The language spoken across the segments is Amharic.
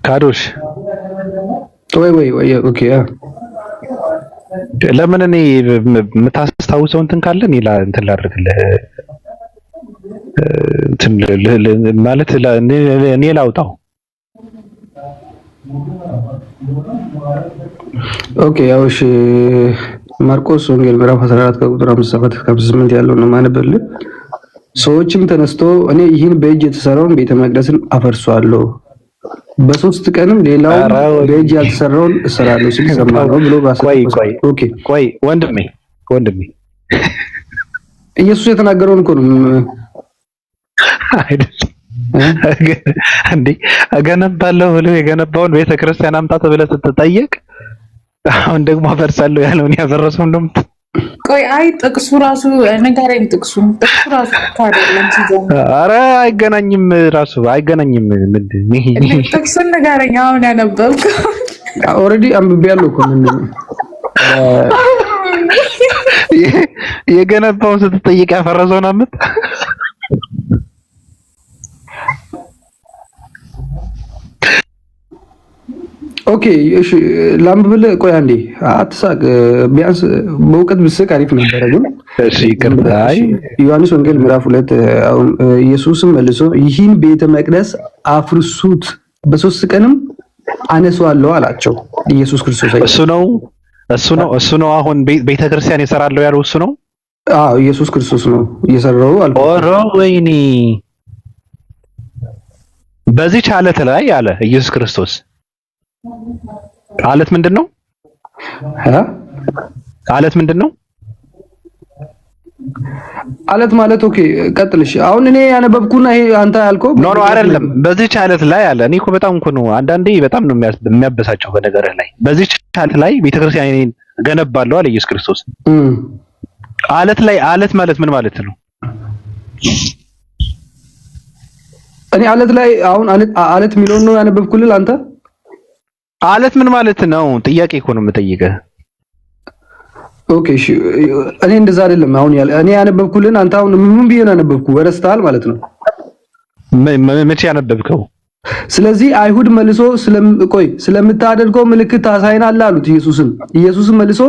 ካዶሽ ወይ ኦኬ ለምን እኔ የምታስታውሰው እንትን ካለ እኔ እንትን ላድርግልህ እንትን ማለት እኔ ላውጣው። ኦኬ ያው እሺ ማርቆስ ወንጌል ምዕራፍ 14 ከቁጥር 57 እስከ 58 ያለው ነው ማነበልህ። ሰዎችም ተነስቶ እኔ ይህን በእጅ የተሰራውን ቤተ መቅደስን አፈርሷለሁ በሶስት ቀንም ሌላው በእጅ ያልተሰራውን እሰራለሁ ሲል ሰማነው ብሎ ቆይ ወንድሜ ኢየሱስ የተናገረውን እኮ ነው አይደል እንዴ? እገነባለሁ ብሎ የገነባውን ቤተክርስቲያን አምጣ ተብለህ ስትጠየቅ አሁን ደግሞ አፈርሳለሁ ያለውን ያፈረሰው እንደም ቆይ አይ ጥቅሱ ራሱ ነገረኝ። ጥቅሱ ራሱ ታደለም ሲጀምር ኧረ አይገናኝም፣ ራሱ አይገናኝም። ምንድን ይሄ ጥቅሱን ነገረኝ። አሁን ያነበብከው ኦልሬዲ አንብቤያለሁ እኮ ምን የገነባውን ስትጠይቅ ያፈረሰውን አምጥ ኦኬ እሺ ላምብልህ። ቆይ አንዴ አትሳቅ፣ ቢያንስ በእውቀት ብስቅ አሪፍ ነበረ። ግን እሺ ይቅርታይ ዮሐንስ ወንጌል ምዕራፍ 2 አሁን ኢየሱስም መልሶ ይህን ቤተ መቅደስ አፍርሱት በሶስት ቀንም አነሳዋለሁ አላቸው። ኢየሱስ ክርስቶስ እሱ ነው አሁን ቤተ ክርስቲያን ይሰራለው ያለው እሱ ነው። አዎ ኢየሱስ ክርስቶስ ነው እየሰራው አልኩ። ኦሮ ወይኔ በዚህ ቻለት ላይ አለ ኢየሱስ ክርስቶስ። አለት ምንድነው? አለት ምንድነው? አለት ማለት ኦኬ ቀጥልሽ። አሁን እኔ ያነበብኩና ይሄ አንተ ያልከው ኖ አይደለም። በዚህ ቻለት ላይ አለ። እኔ እኮ በጣም እኮ ነው አንዳንዴ በጣም ነው የሚያበሳጨው በነገርህ ላይ። በዚህ ቻለት ላይ ቤተክርስቲያንን ገነባለሁ አለ ኢየሱስ ክርስቶስ። አለት ላይ አለት ማለት ምን ማለት ነው? እኔ አለት ላይ አሁን አለት የሚለውን ነው ያነበብኩልህ አንተ። አለት ምን ማለት ነው? ጥያቄ እኮ ነው የምጠይቀህ። ኦኬ እሺ እኔ እንደዛ አይደለም አሁን እኔ ያነበብኩልን አንተ አሁን ምን ብዬ ነው ያነበብኩ? ወረስታል ማለት ነው። መቼ ያነበብከው? ስለዚህ አይሁድ መልሶ ስለምታደርገው ምልክት ታሳይናለህ አሉት ኢየሱስም መልሶ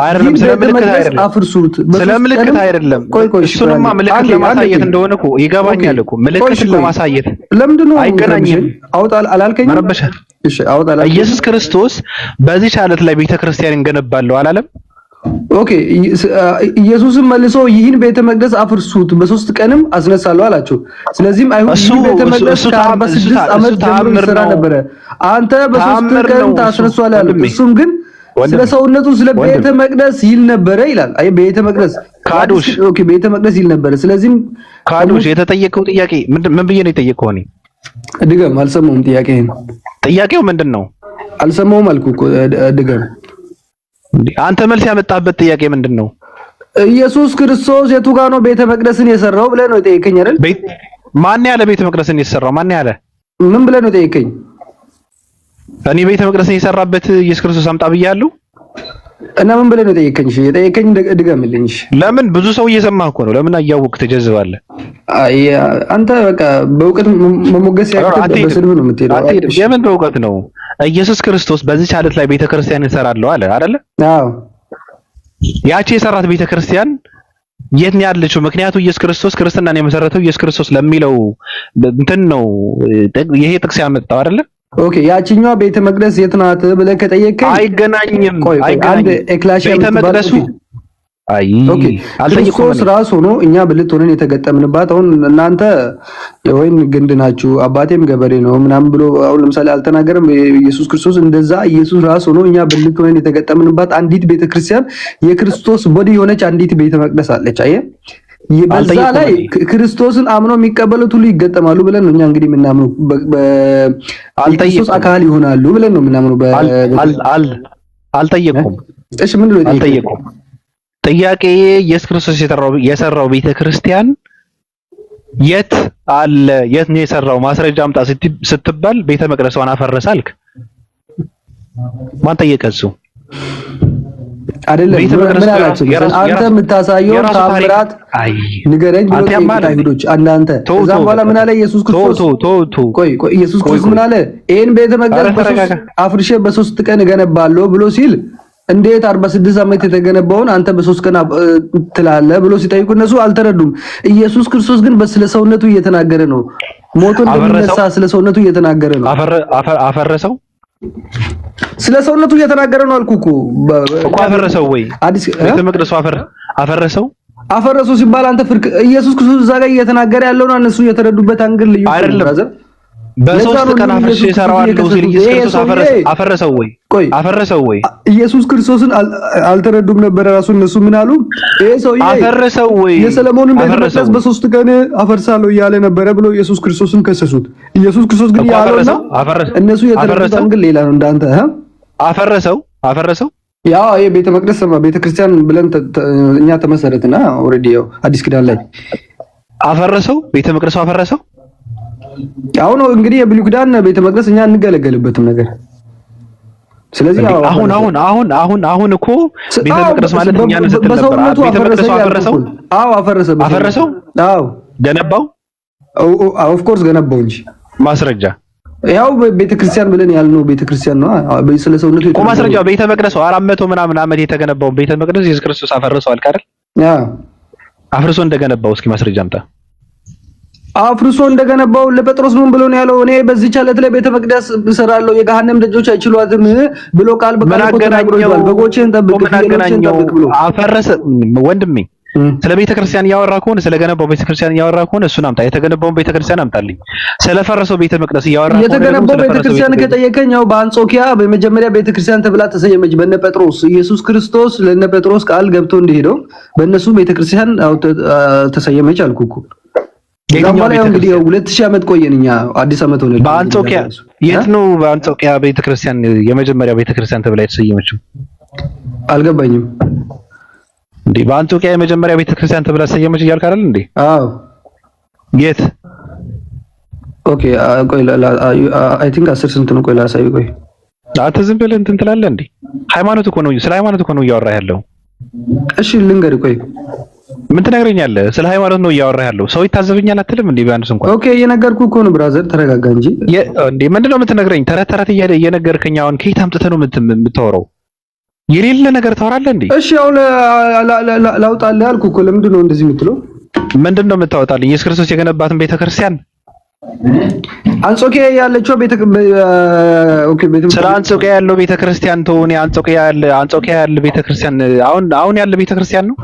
አይደለም ስለምልክት አይደለም አፍርሱት ስለምልክት አይደለም። እሱንማ ምልክት ለማሳየት እንደሆነ እኮ ይገባኛል እኮ ምልክት ለማሳየት ለምንድን ነው አይገናኝም? አውጣል አላልከኝም? መረበሻ እሺ አውጣል። ኢየሱስ ክርስቶስ በዚህ ቻለት ላይ ቤተክርስቲያን እንገነባለሁ አላለም? ኦኬ ኢየሱስም መልሶ ይህን ቤተ መቅደስ አፍርሱት በሶስት ቀንም አስነሳለሁ አላቸው። ስለዚህም አይሁድ ይህን ቤተ መቅደስ ከ46 ዓመት ጀምሮ ይሰራ ነበረ፣ አንተ በሶስት ቀን ታስነሳለህ አለ። እሱም ግን ስለ ሰውነቱ ስለ ቤተ መቅደስ ይል ነበረ ይላል። አይ ቤተ መቅደስ ካዶሽ ኦኬ ቤተ መቅደስ ይል ነበረ። ስለዚህም ካዶሽ የተጠየቀው ጥያቄ ምን ብዬ ነው የጠየቀው? እኔ ድገም። አልሰማሁም። ጥያቄው ምንድን ነው? አልሰማሁም አልኩህ እኮ ድገም። አንተ መልስ ያመጣበት ጥያቄ ምንድን ነው? ኢየሱስ ክርስቶስ የቱ ጋር ነው ቤተ መቅደስን የሰራው ብለህ ነው የጠየቀኝ አይደል? ማን ያለ ቤተ መቅደስን የሰራው? ማን ያለ? ምን ብለህ ነው የጠየቀኝ? እኔ ቤተ መቅደስን የሰራበት ኢየሱስ ክርስቶስ አምጣ ብያለሁ። እና ምን ብለህ ነው የጠየቀኝ? እሺ የጠየቀኝ ድገምልኝ። እሺ ለምን ብዙ ሰው እየሰማህ እኮ ነው። ለምን አያወቅህ ትጀዝባለህ? አይ አንተ በቃ በእውቀት መሞገስ ያከተበት በስድብ ነው የምትሄደው። የምን በእውቀት ነው? ኢየሱስ ክርስቶስ በዚህ ቻለት ላይ ቤተክርስቲያን እሰራለሁ አለ አይደለ? አዎ። ያቺ የሰራት ቤተክርስቲያን የት ነው ያለችው? ምክንያቱም ኢየሱስ ክርስቶስ ክርስትናን የመሰረተው ኢየሱስ ክርስቶስ ለሚለው እንትን ነው ይሄ ጥቅስ ያመጣው አይደለ? ኦኬ ያቺኛው ቤተ መቅደስ የት ናት ብለህ ከጠየቀኝ አይገናኝም። አንድ ኤክላሽያ ቤተ መቅደሱ ኦኬ ክርስቶስ ራሱ ሆኖ እኛ ብልት ሆነን የተገጠምንባት። አሁን እናንተ የወይን ግንድ ናችሁ አባቴም ገበሬ ነው ምናምን ብሎ አሁን ለምሳሌ አልተናገረም ኢየሱስ ክርስቶስ። እንደዛ ኢየሱስ ራሱ ሆኖ እኛ ብልት ሆነን የተገጠምንባት አንዲት ቤተክርስቲያን የክርስቶስ ቦዲ የሆነች አንዲት ቤተ መቅደስ አለች። አየህ በዛ ላይ ክርስቶስን አምኖ የሚቀበሉት ሁሉ ይገጠማሉ ብለን ነው እኛ እንግዲህ የምናምነው። በክርስቶስ አካል ይሆናሉ ብለን ነው የምናምነው። አልጠየቁም። እሺ ምን ነው አልጠየቁም? ጥያቄ ኢየሱስ ክርስቶስ የሰራው ቤተክርስቲያን የት አለ? የት ነው የሰራው? ማስረጃ አምጣ ስትባል ቤተ መቅደሷን አፈረሰ አልክ። ማን ጠየቀ? እሱ አይደለም ምን አላችሁ? አንተ የምታሳየው ታምራት ንገረኝ ብሎ አይሁዶች አንተ ከዛ በኋላ ምን አለ ኢየሱስ ክርስቶስ? ቆይ ኢየሱስ ክርስቶስ ምን አለ? ይሄን ቤተ መቅደስ አፍርሼ በሶስት ቀን እገነባለሁ ብሎ ሲል እንዴት 46 ዓመት የተገነባውን አንተ በሶስት ቀን ትላለህ ብሎ ሲጠይቁ እነሱ አልተረዱም። ኢየሱስ ክርስቶስ ግን በስለ ሰውነቱ እየተናገረ ነው። ሞቶ እንደሚነሳ ስለ ሰውነቱ እየተናገረ ነው። አፈረሰው ስለ ሰውነቱ እየተናገረ ነው አልኩ እኮ አፈረሰው ወይ አዲስ ቤተ መቅደሱ አፈረሰው ሲባል አንተ ፍርቅ ኢየሱስ ክርስቶስ እዛ ጋር እየተናገረ ያለውን እነሱ እየተረዱበት አንግል ልዩ አይደለም። በሶስት ቀን አፍርሼ እሰራዋለሁ ሲል ኢየሱስ ክርስቶስ አፈረሰው ወይ? አፈረሰው ወይ? ኢየሱስ ክርስቶስን አልተረዱም ነበር ራሱ እነሱ ምን አሉ? ይሄ ሰውዬ አፈረሰው ወይ? የሰለሞንን ቤተ መቅደስ በሶስት ቀን አፈርሳለሁ እያለ ነበረ ብሎ ኢየሱስ ክርስቶስን ከሰሱት። ኢየሱስ ክርስቶስ ግን ያለውና እነሱ የተረዱት አንግል ሌላ ነው። እንዳንተ አፈረሰው ያው ይሄ ቤተ መቅደስ ቤተ ክርስቲያን ብለን እኛ ተመሰረትና ኦሬዲ ያው አዲስ ኪዳን ላይ አፈረሰው ቤተ መቅደሱ አፈረሰው። አሁን እንግዲህ የብሉይ ኪዳን ቤተ መቅደስ እኛ እንገለገልበትም ነገር ስለዚህ አሁን እኮ ቤተ መቅደስ ማለት እኛ ነን ስትል ነበር። ቤተ መቅደሱ አፈረሰው። አፈረሰው። ገነባው። ኦፍ ኮርስ ገነባው እንጂ ማስረጃ ያው ቤተ ክርስቲያን ብለን ያልነው ቤተ ክርስቲያን ነው። ስለ ሰውነቱ እኮ ማስረጃው ቤተ መቅደሱ 400 ምናምን ዓመት የተገነባው ቤተ መቅደስ ኢየሱስ ክርስቶስ አፈረሰው አልክ አይደል? አፍርሶ እንደገነባው እስኪ ማስረጃ አምጣ። አፍርሶ እንደገነባው ለጴጥሮስ ምን ብሎ ነው ያለው? እኔ በዚህ ቻለት ላይ ቤተ መቅደስ እሰራለሁ የገሃነም ደጆች አይችሏትም ብሎ ቃል በቃል ተናግሯል። በጎቼን ጠብቅ ብሎ አፈረሰ። ወንድሜ ስለ ቤተ ክርስቲያን ያወራ ከሆነ ስለ ገነባው ቤተ ክርስቲያን ያወራ ከሆነ እሱን አምጣ። የተገነባውን ቤተ ክርስቲያን አምጣልኝ። ስለፈረሰው ቤተ መቅደስ ያወራ ከሆነ የተገነባው ቤተ ክርስቲያን ከጠየቀኝ ያው በአንጾኪያ በመጀመሪያ ቤተ ክርስቲያን ተብላ ተሰየመች በእነ ጴጥሮስ። ኢየሱስ ክርስቶስ ለእነ ጴጥሮስ ቃል ገብቶ እንደሄደው በእነሱ ቤተ ክርስቲያን ተሰየመች አልኩ እኮ። የኛው እንግዲህ 2000 ዓመት ቆየን እኛ አዲስ ዓመት ሆነ። በአንጾኪያ የት ነው በአንጾኪያ ቤተክርስቲያን የመጀመሪያ ቤተክርስቲያን ተብላ የተሰየመችው? አልገባኝም እንዴ በአንጾኪያ የመጀመሪያ ቤተክርስቲያን ተብላ ተሰየመች እያልክ አይደል እንዴ? አዎ የት? ኦኬ ቆይ አይ ቲንክ 10 ስንት ነው? ቆይ ላሳይ። ቆይ አንተ ዝም ብለህ እንትን ትላለህ እንዴ? ሃይማኖት እኮ ነው፣ ስለ ሃይማኖት እኮ ነው እያወራህ ያለው። እሺ ልንገርህ። ቆይ ምን ትነግረኛለህ? ስለ ሃይማኖት ነው እያወራህ ያለው። ሰው ይታዘብኛል አትልም እንዴ? ቢያንስ እንኳን ኦኬ እየነገርኩህ እኮ ነው ብራዘር፣ ተረጋጋ እንጂ እንዴ ምንድነው የምትነግረኝ? ተረት እየነገርከኝ አሁን ከየት አምጥተህ ነው የምታወራው? የሌለ ነገር ታወራለህ እንዴ? እሺ አሁን ላውጣልህ አልኩህ እኮ። ለምንድን ነው እንደዚህ የምትለው? ምንድነው የምታወጣልኝ? ኢየሱስ ክርስቶስ የገነባትን ቤተክርስቲያን አንጾኪያ ያለችው ስለ አንጾኪያ ያለው ቤተክርስቲያን ተሆነ አንጾኪያ ያለ ቤተክርስቲያን አሁን ያለ ቤተክርስቲያን ነው።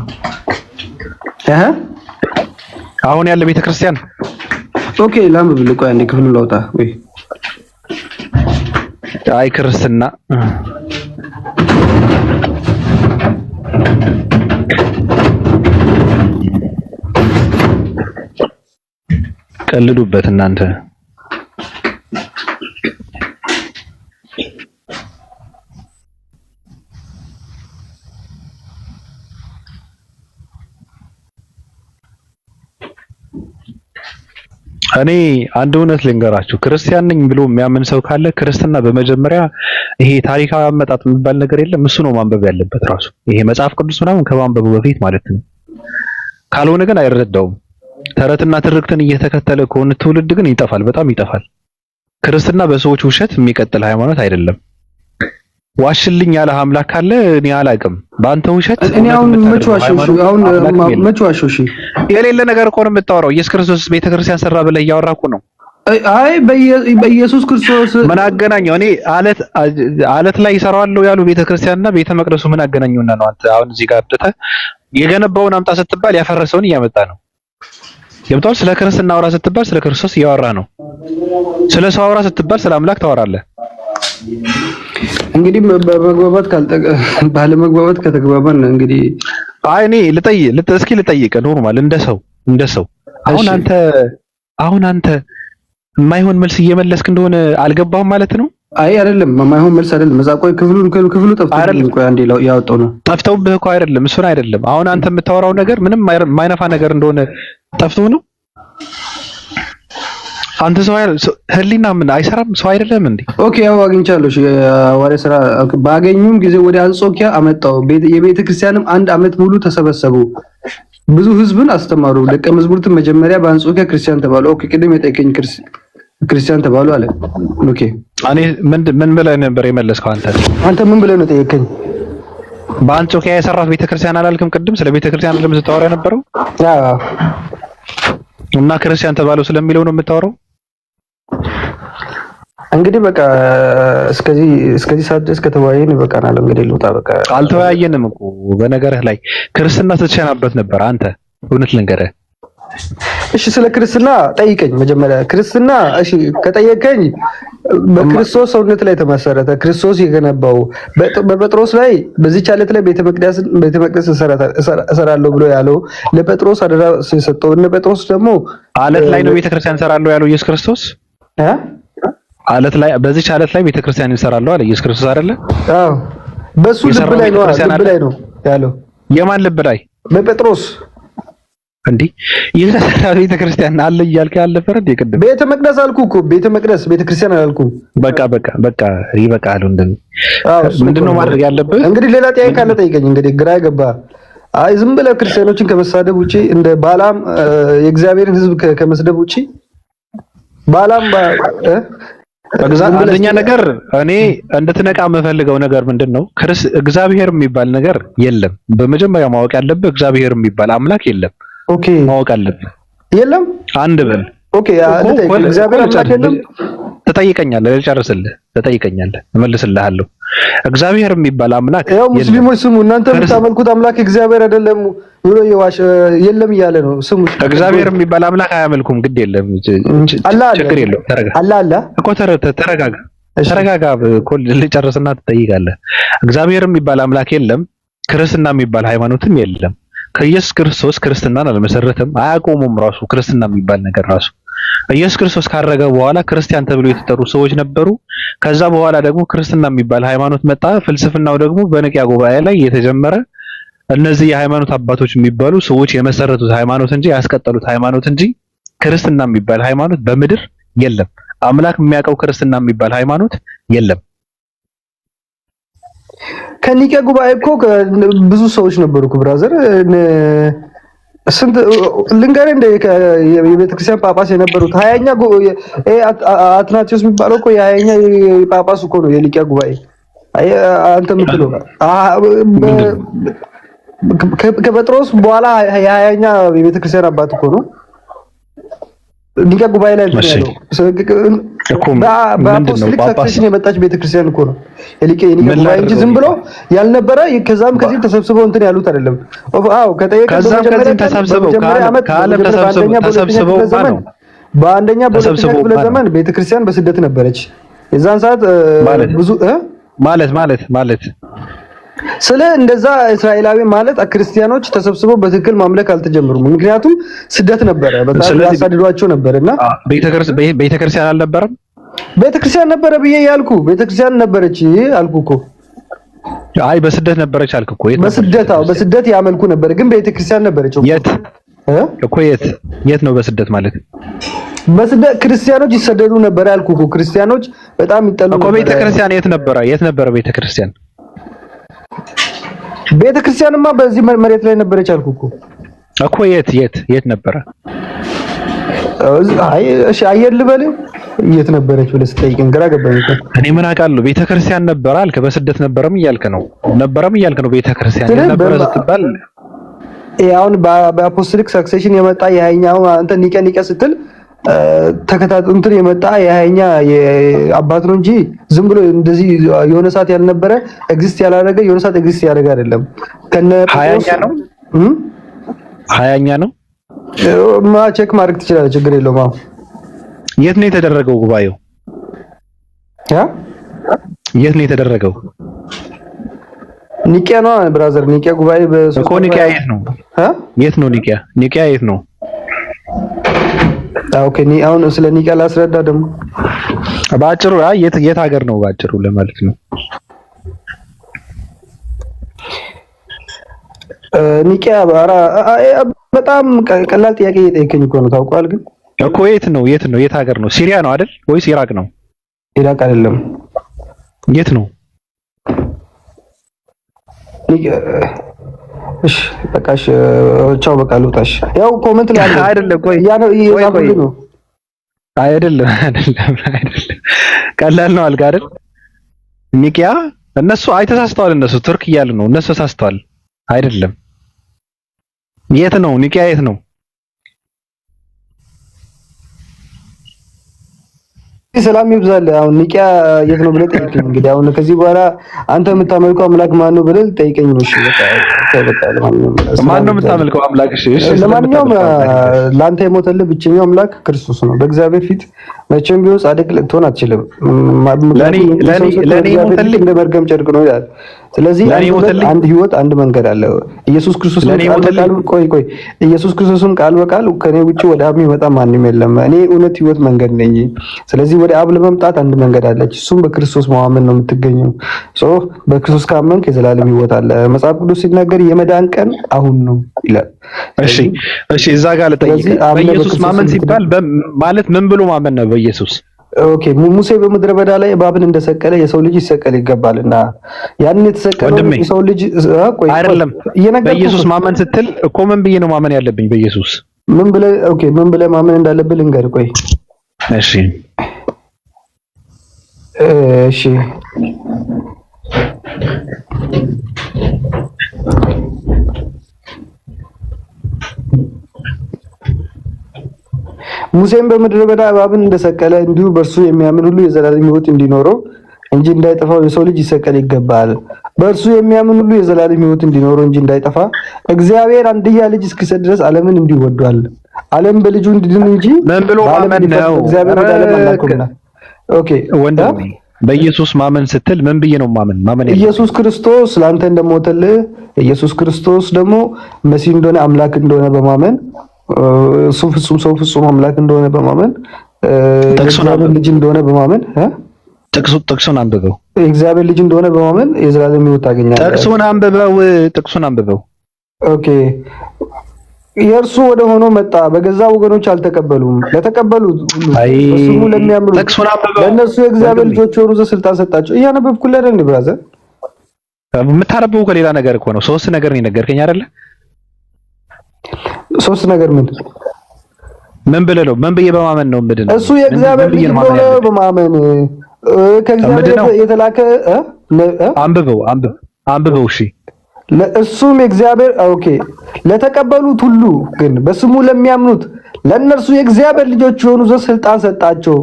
አሁን ያለ ቤተክርስቲያን ኦኬ ላምብልህ። ቆይ አንዴ ክፍሉን ላውጣ ወይ አይ ክርስትና ቀልዱበት እናንተ። እኔ አንድ እውነት ልንገራችሁ፣ ክርስቲያን ነኝ ብሎ የሚያምን ሰው ካለ ክርስትና በመጀመሪያ ይሄ ታሪካዊ አመጣጥ የሚባል ነገር የለም። እሱ ነው ማንበብ ያለበት ራሱ። ይሄ መጽሐፍ ቅዱስ ምናምን ከማንበቡ በፊት ማለት ነው። ካልሆነ ግን አይረዳውም። ተረትና ትርክትን እየተከተለ ከሆነ ትውልድ ግን ይጠፋል፣ በጣም ይጠፋል። ክርስትና በሰዎች ውሸት የሚቀጥል ሃይማኖት አይደለም። ዋሽልኝ ያለ አምላክ ካለ እኔ አላውቅም። በአንተ ውሸት እኔ አሁን መች ዋሽሽ? የሌለ ነገር እኮ ነው የምታወራው። ኢየሱስ ክርስቶስ ቤተክርስቲያን ሰራ ብለህ እያወራኩ ነው። አይ በኢየሱስ ክርስቶስ ምን አገናኘው? እኔ አለት ላይ ይሰራዋለሁ ያሉ ቤተክርስቲያንና ቤተ መቅደሱ ምን አገናኘውና ነው አንተ አሁን እዚህ ጋር አጥተህ የገነባውን አምጣ ስትባል ያፈረሰውን እያመጣ ነው። ገብቶሃል? ስለ ክርስትና አውራ ስትባል ስለ ክርስቶስ እያወራ ነው። ስለ ሰው አውራ ስትባል ስለ አምላክ ታወራለህ። እንግዲህ ባለመግባባት ከተግባባን እንግዲህ አይ እኔ ልጠይቅ ኖርማል እንደ ሰው አሁን አንተ የማይሆን መልስ እየመለስክ እንደሆነ አልገባህም ማለት ነው። አይ አይደለም የማይሆን መልስ አይደለም። መጻፍ ቆይ ክፍሉ ጠፍቶብኝ ቆይ አንዴ ያወጣው ነው። ጠፍተውብህ እኮ አይደለም፣ እሱን አይደለም። አሁን አንተ የምታወራው ነገር ምንም የማይነፋ ነገር እንደሆነ ጠፍቶ ነው። አንተ ሰው ህሊና ምን አይሰራም? ሰው አይደለም እንዴ? ኦኬ ያው አግኝቻለሁ። ሐዋርያ ሥራ ባገኙም ጊዜ ወደ አንጾኪያ አመጣው። የቤተ ክርስቲያንም አንድ አመት ሙሉ ተሰበሰቡ፣ ብዙ ህዝብን አስተማሩ። ደቀ መዛሙርትም መጀመሪያ በአንጾኪያ ክርስቲያን ተባሉ። ኦኬ ቅድም የጠየቀኝ ክርስቲያን ተባሉ አለ። ኦኬ እኔ ምን ብለህ ነበር የመለስከው? አንተ ምን ብለህ ነው ጠየቀኝ? በአንጾኪያ የሰራት ቤተክርስቲያን አላልክም? ቅድም ስለ ቤተክርስቲያን አይደለም ስታወራ የነበረው? አዎ። እና ክርስቲያን ተባሉ ስለሚለው ነው የምታወራው? እንግዲህ በቃ እስከዚህ ሰዓት ድረስ ከተወያየን ይበቃናል። እንግዲህ ልውጣ በቃ። አልተወያየንም እኮ በነገርህ ላይ ክርስትና ስትሸናበት ነበር አንተ። እውነት ልንገርህ። እሺ ስለ ክርስትና ጠይቀኝ መጀመሪያ። ክርስትና እሺ ከጠየቀኝ በክርስቶስ ሰውነት ላይ ተመሰረተ። ክርስቶስ የገነባው በጴጥሮስ ላይ በዚህ ዓለት ላይ ቤተ መቅደስ እሰራለሁ ብሎ ያለው ለጴጥሮስ አደራ ሲሰጠው እነ ጴጥሮስ ደግሞ ዓለት ላይ ነው ቤተክርስቲያን እሰራለሁ ያለው ኢየሱስ ክርስቶስ ዓለት ላይ በዚህ ዓለት ላይ ቤተክርስቲያን እሰራለሁ አለ ኢየሱስ ክርስቶስ አይደለ? አዎ በሱ ልብ ላይ ነው ያለው። የማን ልብ ላይ? በጴጥሮስ እንዴ የተሰራ ቤተክርስቲያን አለ እያልከ ያለፈረ እንዴ? ቅድም ቤተ መቅደስ አልኩ እኮ ቤተ መቅደስ ቤተክርስቲያን አላልኩም። በቃ ይበቃል። ምንድነው ማድረግ ያለብህ? እንግዲህ ሌላ ጥያቄ ካለ ጠይቀኝ። እንግዲህ ግራ ይገባ። አይ ዝም ብለህ ክርስቲያኖችን ከመሳደብ ውጪ እንደ ባላም የእግዚአብሔርን ሕዝብ ከመስደብ ውጪ ባላም አንደኛ ነገር እኔ እንድትነቃ የምፈልገው ነገር ምንድነው? እግዚአብሔር የሚባል ነገር የለም። በመጀመሪያ ማወቅ ያለብህ እግዚአብሔር የሚባል አምላክ የለም። ኦኬ ማወቅ አለብህ። የለም አንድ በል። ኦኬ እግዚአብሔር አምላክ የለም። ትጠይቀኛለህ፣ ልጨርስልህ። ትጠይቀኛለህ፣ እመልስልሃለሁ። እግዚአብሔር የሚባል አምላክ ያው ሙስሊሞች ስሙ፣ እናንተ የምታመልኩት አምላክ እግዚአብሔር አይደለም ብሎ የለም እያለ ነው። ስሙ እግዚአብሔር የሚባል አምላክ አያመልኩም። ግድ የለም፣ ችግር የለውም። ተረጋጋ እኮ ተረጋጋ እኮ ልጨርስና ትጠይቃለህ። እግዚአብሔር የሚባል አምላክ የለም። ክርስትና የሚባል ሃይማኖትም የለም። ከኢየሱስ ክርስቶስ ክርስትናን አልመሰረተም፣ አያቆሙም። ራሱ ክርስትና የሚባል ነገር ራሱ ኢየሱስ ክርስቶስ ካረገ በኋላ ክርስቲያን ተብሎ የተጠሩ ሰዎች ነበሩ። ከዛ በኋላ ደግሞ ክርስትና የሚባል ሃይማኖት መጣ። ፍልስፍናው ደግሞ በኒቅያ ጉባኤ ላይ የተጀመረ እነዚህ የሃይማኖት አባቶች የሚባሉ ሰዎች የመሰረቱት ሃይማኖት እንጂ ያስቀጠሉት ሃይማኖት እንጂ ክርስትና የሚባል ሃይማኖት በምድር የለም። አምላክ የሚያውቀው ክርስትና የሚባል ሃይማኖት የለም። ከኒቅያ ጉባኤ እኮ ብዙ ሰዎች ነበሩ እኮ ብራዘር። ስንት ልንገርህ እንደ የቤተክርስቲያን ጳጳስ የነበሩት 20ኛ አትናቴዎስ የሚባለው እኮ የ20ኛ ጳጳስ እኮ ነው የኒቅያ ጉባኤ። አንተ የምትለው ከጴጥሮስ በኋላ የ20ኛ የቤተክርስቲያን አባት እኮ ነው። ኒቅያ ጉባኤ ላይ ያለው በአፖስቶሊክ ሰክሴሽን የመጣች ቤተክርስቲያን እኮ ነው የኒቅያ ጉባኤ እንጂ ዝም ብሎ ያልነበረ ከዛም ከዚህ ተሰብስበው እንትን ያሉት አይደለም። አዎ ከዛም ከዚህ ተሰብስበው ከዓለም ተሰብስበው በአንደኛ በሁለተኛ ክፍለ ዘመን ቤተክርስቲያን በስደት ነበረች። የዛን ሰዓት ብዙ ማለት ስለ እንደዛ እስራኤላዊ ማለት ክርስቲያኖች ተሰብስበው በትክክል ማምለክ አልተጀመሩም። ምክንያቱም ስደት ነበረ፣ በጣም ያሳድዷቸው ነበርና ቤተክርስቲያን አልነበረም። ቤተክርስቲያን ነበረ ብዬ ያልኩ ቤተክርስቲያን ነበረች አልኩ እኮ። አይ በስደት ነበረች አልኩ እኮ። በስደት ያመልኩ ነበር፣ ግን ቤተክርስቲያን ነበረች። የት ነው በስደት ማለት? በስደት ክርስቲያኖች ይሰደዱ ነበር ያልኩ እኮ። ክርስቲያኖች በጣም ይጠሉ እኮ። ቤተክርስቲያን የት ነበረ ቤተክርስቲያን? ቤተክርስቲያንማ በዚህ መሬት ላይ ነበረች አልኩ እኮ። የት ነበረ? አይ እሺ አየር ልበል የት ነበረች ብለህ ስጠይቀኝ ግራ ገባኝ እኮ። እኔ ምን አውቃለሁ? ቤተክርስቲያን ነበረ አልክ፣ በስደት ነበረም እያልክ ነው። ቤተክርስቲያን ነበረ ስትባል አሁን በአፖስቶሊክ ሰክሴሽን የመጣ የሃያኛው አንተ ኒቅያ ስትል ተከታታይ እንትን የመጣ የሃያኛ አባት ነው እንጂ ዝም ብሎ እንደዚህ የሆነ ሰዓት ያልነበረ ኤግዚስት ያላደረገ የሆነ ሰዓት ኤግዚስት ያደረገ አይደለም። ከነ ሃያኛ ነው ቼክ ማድረግ ትችላለህ፣ ችግር የለውም። አሁን የት ነው የተደረገው ጉባኤው? የት ነው የተደረገው? ኒቅያ ነው ብራዘር። ኒቅያ ጉባኤ እኮ ኒቅያ የት ነው? የት ነው ኒቅያ የት ነው? ኦኬ አሁን ስለ ኒቅያ ላስረዳ ደግሞ ባጭሩ። የት ሀገር ነው ባጭሩ ለማለት ነው። ኒቅያ በጣም ቀላል ጥያቄ እየጠየቀኝ እኮ ነው ታውቀዋል። ግን እኮ የት ነው የት ሀገር ነው? ሲሪያ ነው አይደል ወይስ ኢራቅ ነው? ኢራቅ አይደለም። የት ነው? እሺ በቃሽ፣ ቻው በቃ ልውጣሽ። ያው ኮሜንት ላይ አይደለም ቆይ ነው አይደለም ቀላል ነው አልጋ አይደል? ኒቂያ እነሱ አይተሳስተዋል። እነሱ ቱርክ እያሉ ነው። እነሱ ተሳስተዋል። አይደለም። የት ነው ኒቂያ? የት ነው? ሰላም ይብዛል። አሁን ኒቂያ የት ነው ብለህ ጠይቀኝ። እንግዲህ አሁን ከዚህ በኋላ አንተ የምታመልከው አምላክ ማን ነው ብለህ ጠይቀኝ ነው። እሺ በቃ ማን ነው የምታመልከው አምላክ? እሺ ለማንኛውም ለአንተ የሞተልህ ብቸኛው አምላክ ክርስቶስ ነው። በእግዚአብሔር ፊት መቼም ቢሆን ጻድቅ ልትሆን አትችልም። ለኔ የሞተልህ እንደ መርገም ጨርቅ ነው ይላል። ስለዚህ አንድ ህይወት አንድ መንገድ አለ። ኢየሱስ ክርስቶስ ቆይ ኢየሱስ ክርስቶስም ቃል በቃል ከኔ ውጪ ወደ አብ የሚመጣ ማንም የለም፣ እኔ እውነት ህይወት መንገድ ነኝ። ስለዚህ ወደ አብ ለመምጣት አንድ መንገድ አለች፣ እሱም በክርስቶስ ማመን ነው የምትገኘው። በክርስቶስ ካመንክ የዘላለም ህይወት አለ። መጽሐፍ ቅዱስ ሲናገር የመዳን ቀን አሁን ነው ይላል። እሺ እዛ ጋር ልጠይቅ። በኢየሱስ ማመን ሲባል ማለት ምን ብሎ ማመን ነው? በኢየሱስ ኦኬ ሙሴ በምድረ በዳ ላይ እባብን እንደሰቀለ የሰው ልጅ ይሰቀል ይገባልና ያንን የተሰቀለው የሰው ልጅ አይደለም። በኢየሱስ ማመን ስትል እኮ ምን ብዬ ነው ማመን ያለብኝ? በኢየሱስ ምን ብለህ ማመን እንዳለብህ ልንገርህ። ቆይ እሺ ሙሴም በምድረ በዳ እባብን እንደሰቀለ እንዲሁ በእርሱ የሚያምን ሁሉ የዘላለም ሕይወት እንዲኖረው እንጂ እንዳይጠፋው የሰው ልጅ ይሰቀል ይገባል። በእርሱ የሚያምን ሁሉ የዘላለም ሕይወት እንዲኖረው እንጂ እንዳይጠፋ እግዚአብሔር አንድያ ልጅ እስኪሰጥ ድረስ ዓለምን እንዲሁ ወዷል። ዓለም በልጁ እንዲድን እንጂ ምን ብሎ ማመን ነው? እግዚአብሔር ዓለም አላከውና። ኦኬ ወንድሜ በኢየሱስ ማመን ስትል ምን ብዬ ነው ማመን? ኢየሱስ ክርስቶስ ለአንተ እንደሞተልህ ኢየሱስ ክርስቶስ ደግሞ መሲህ እንደሆነ አምላክ እንደሆነ በማመን እሱ ፍጹም ሰው ፍጹም አምላክ እንደሆነ በማመን እግዚአብሔር ልጅ እንደሆነ በማመን ጥቅሱን አንብበው። እግዚአብሔር ልጅ እንደሆነ በማመን የዘላለም ሕይወት ታገኛለህ። ጥቅሱን አንብበው። ኦኬ የእርሱ ወደ ሆኖ መጣ፣ በገዛ ወገኖች አልተቀበሉም። ለተቀበሉት ሁሉ ስሙ ለሚያምኑ ለእነሱ የእግዚአብሔር ልጆች የሆኑ ዘንድ ስልጣን ሰጣቸው። እያነበብኩልህ አይደል ብራዘር? የምታነበው ከሌላ ነገር እኮ ነው። ሶስት ነገር ነው የነገርከኝ አይደለ? ሶስት ነገር ምን ብለህ ነው? ምን ብዬ በማመን ነው? ምንድን ነው እሱ የእግዚአብሔር ልጅ እንደሆነ በማመን ከእግዚአብሔር የተላከ አንብበው። እሺ ለእሱም የእግዚአብሔር ለተቀበሉት ሁሉ ግን በስሙ ለሚያምኑት ለእነርሱ የእግዚአብሔር ልጆች የሆኑ ዘንድ ስልጣን ሰጣቸው።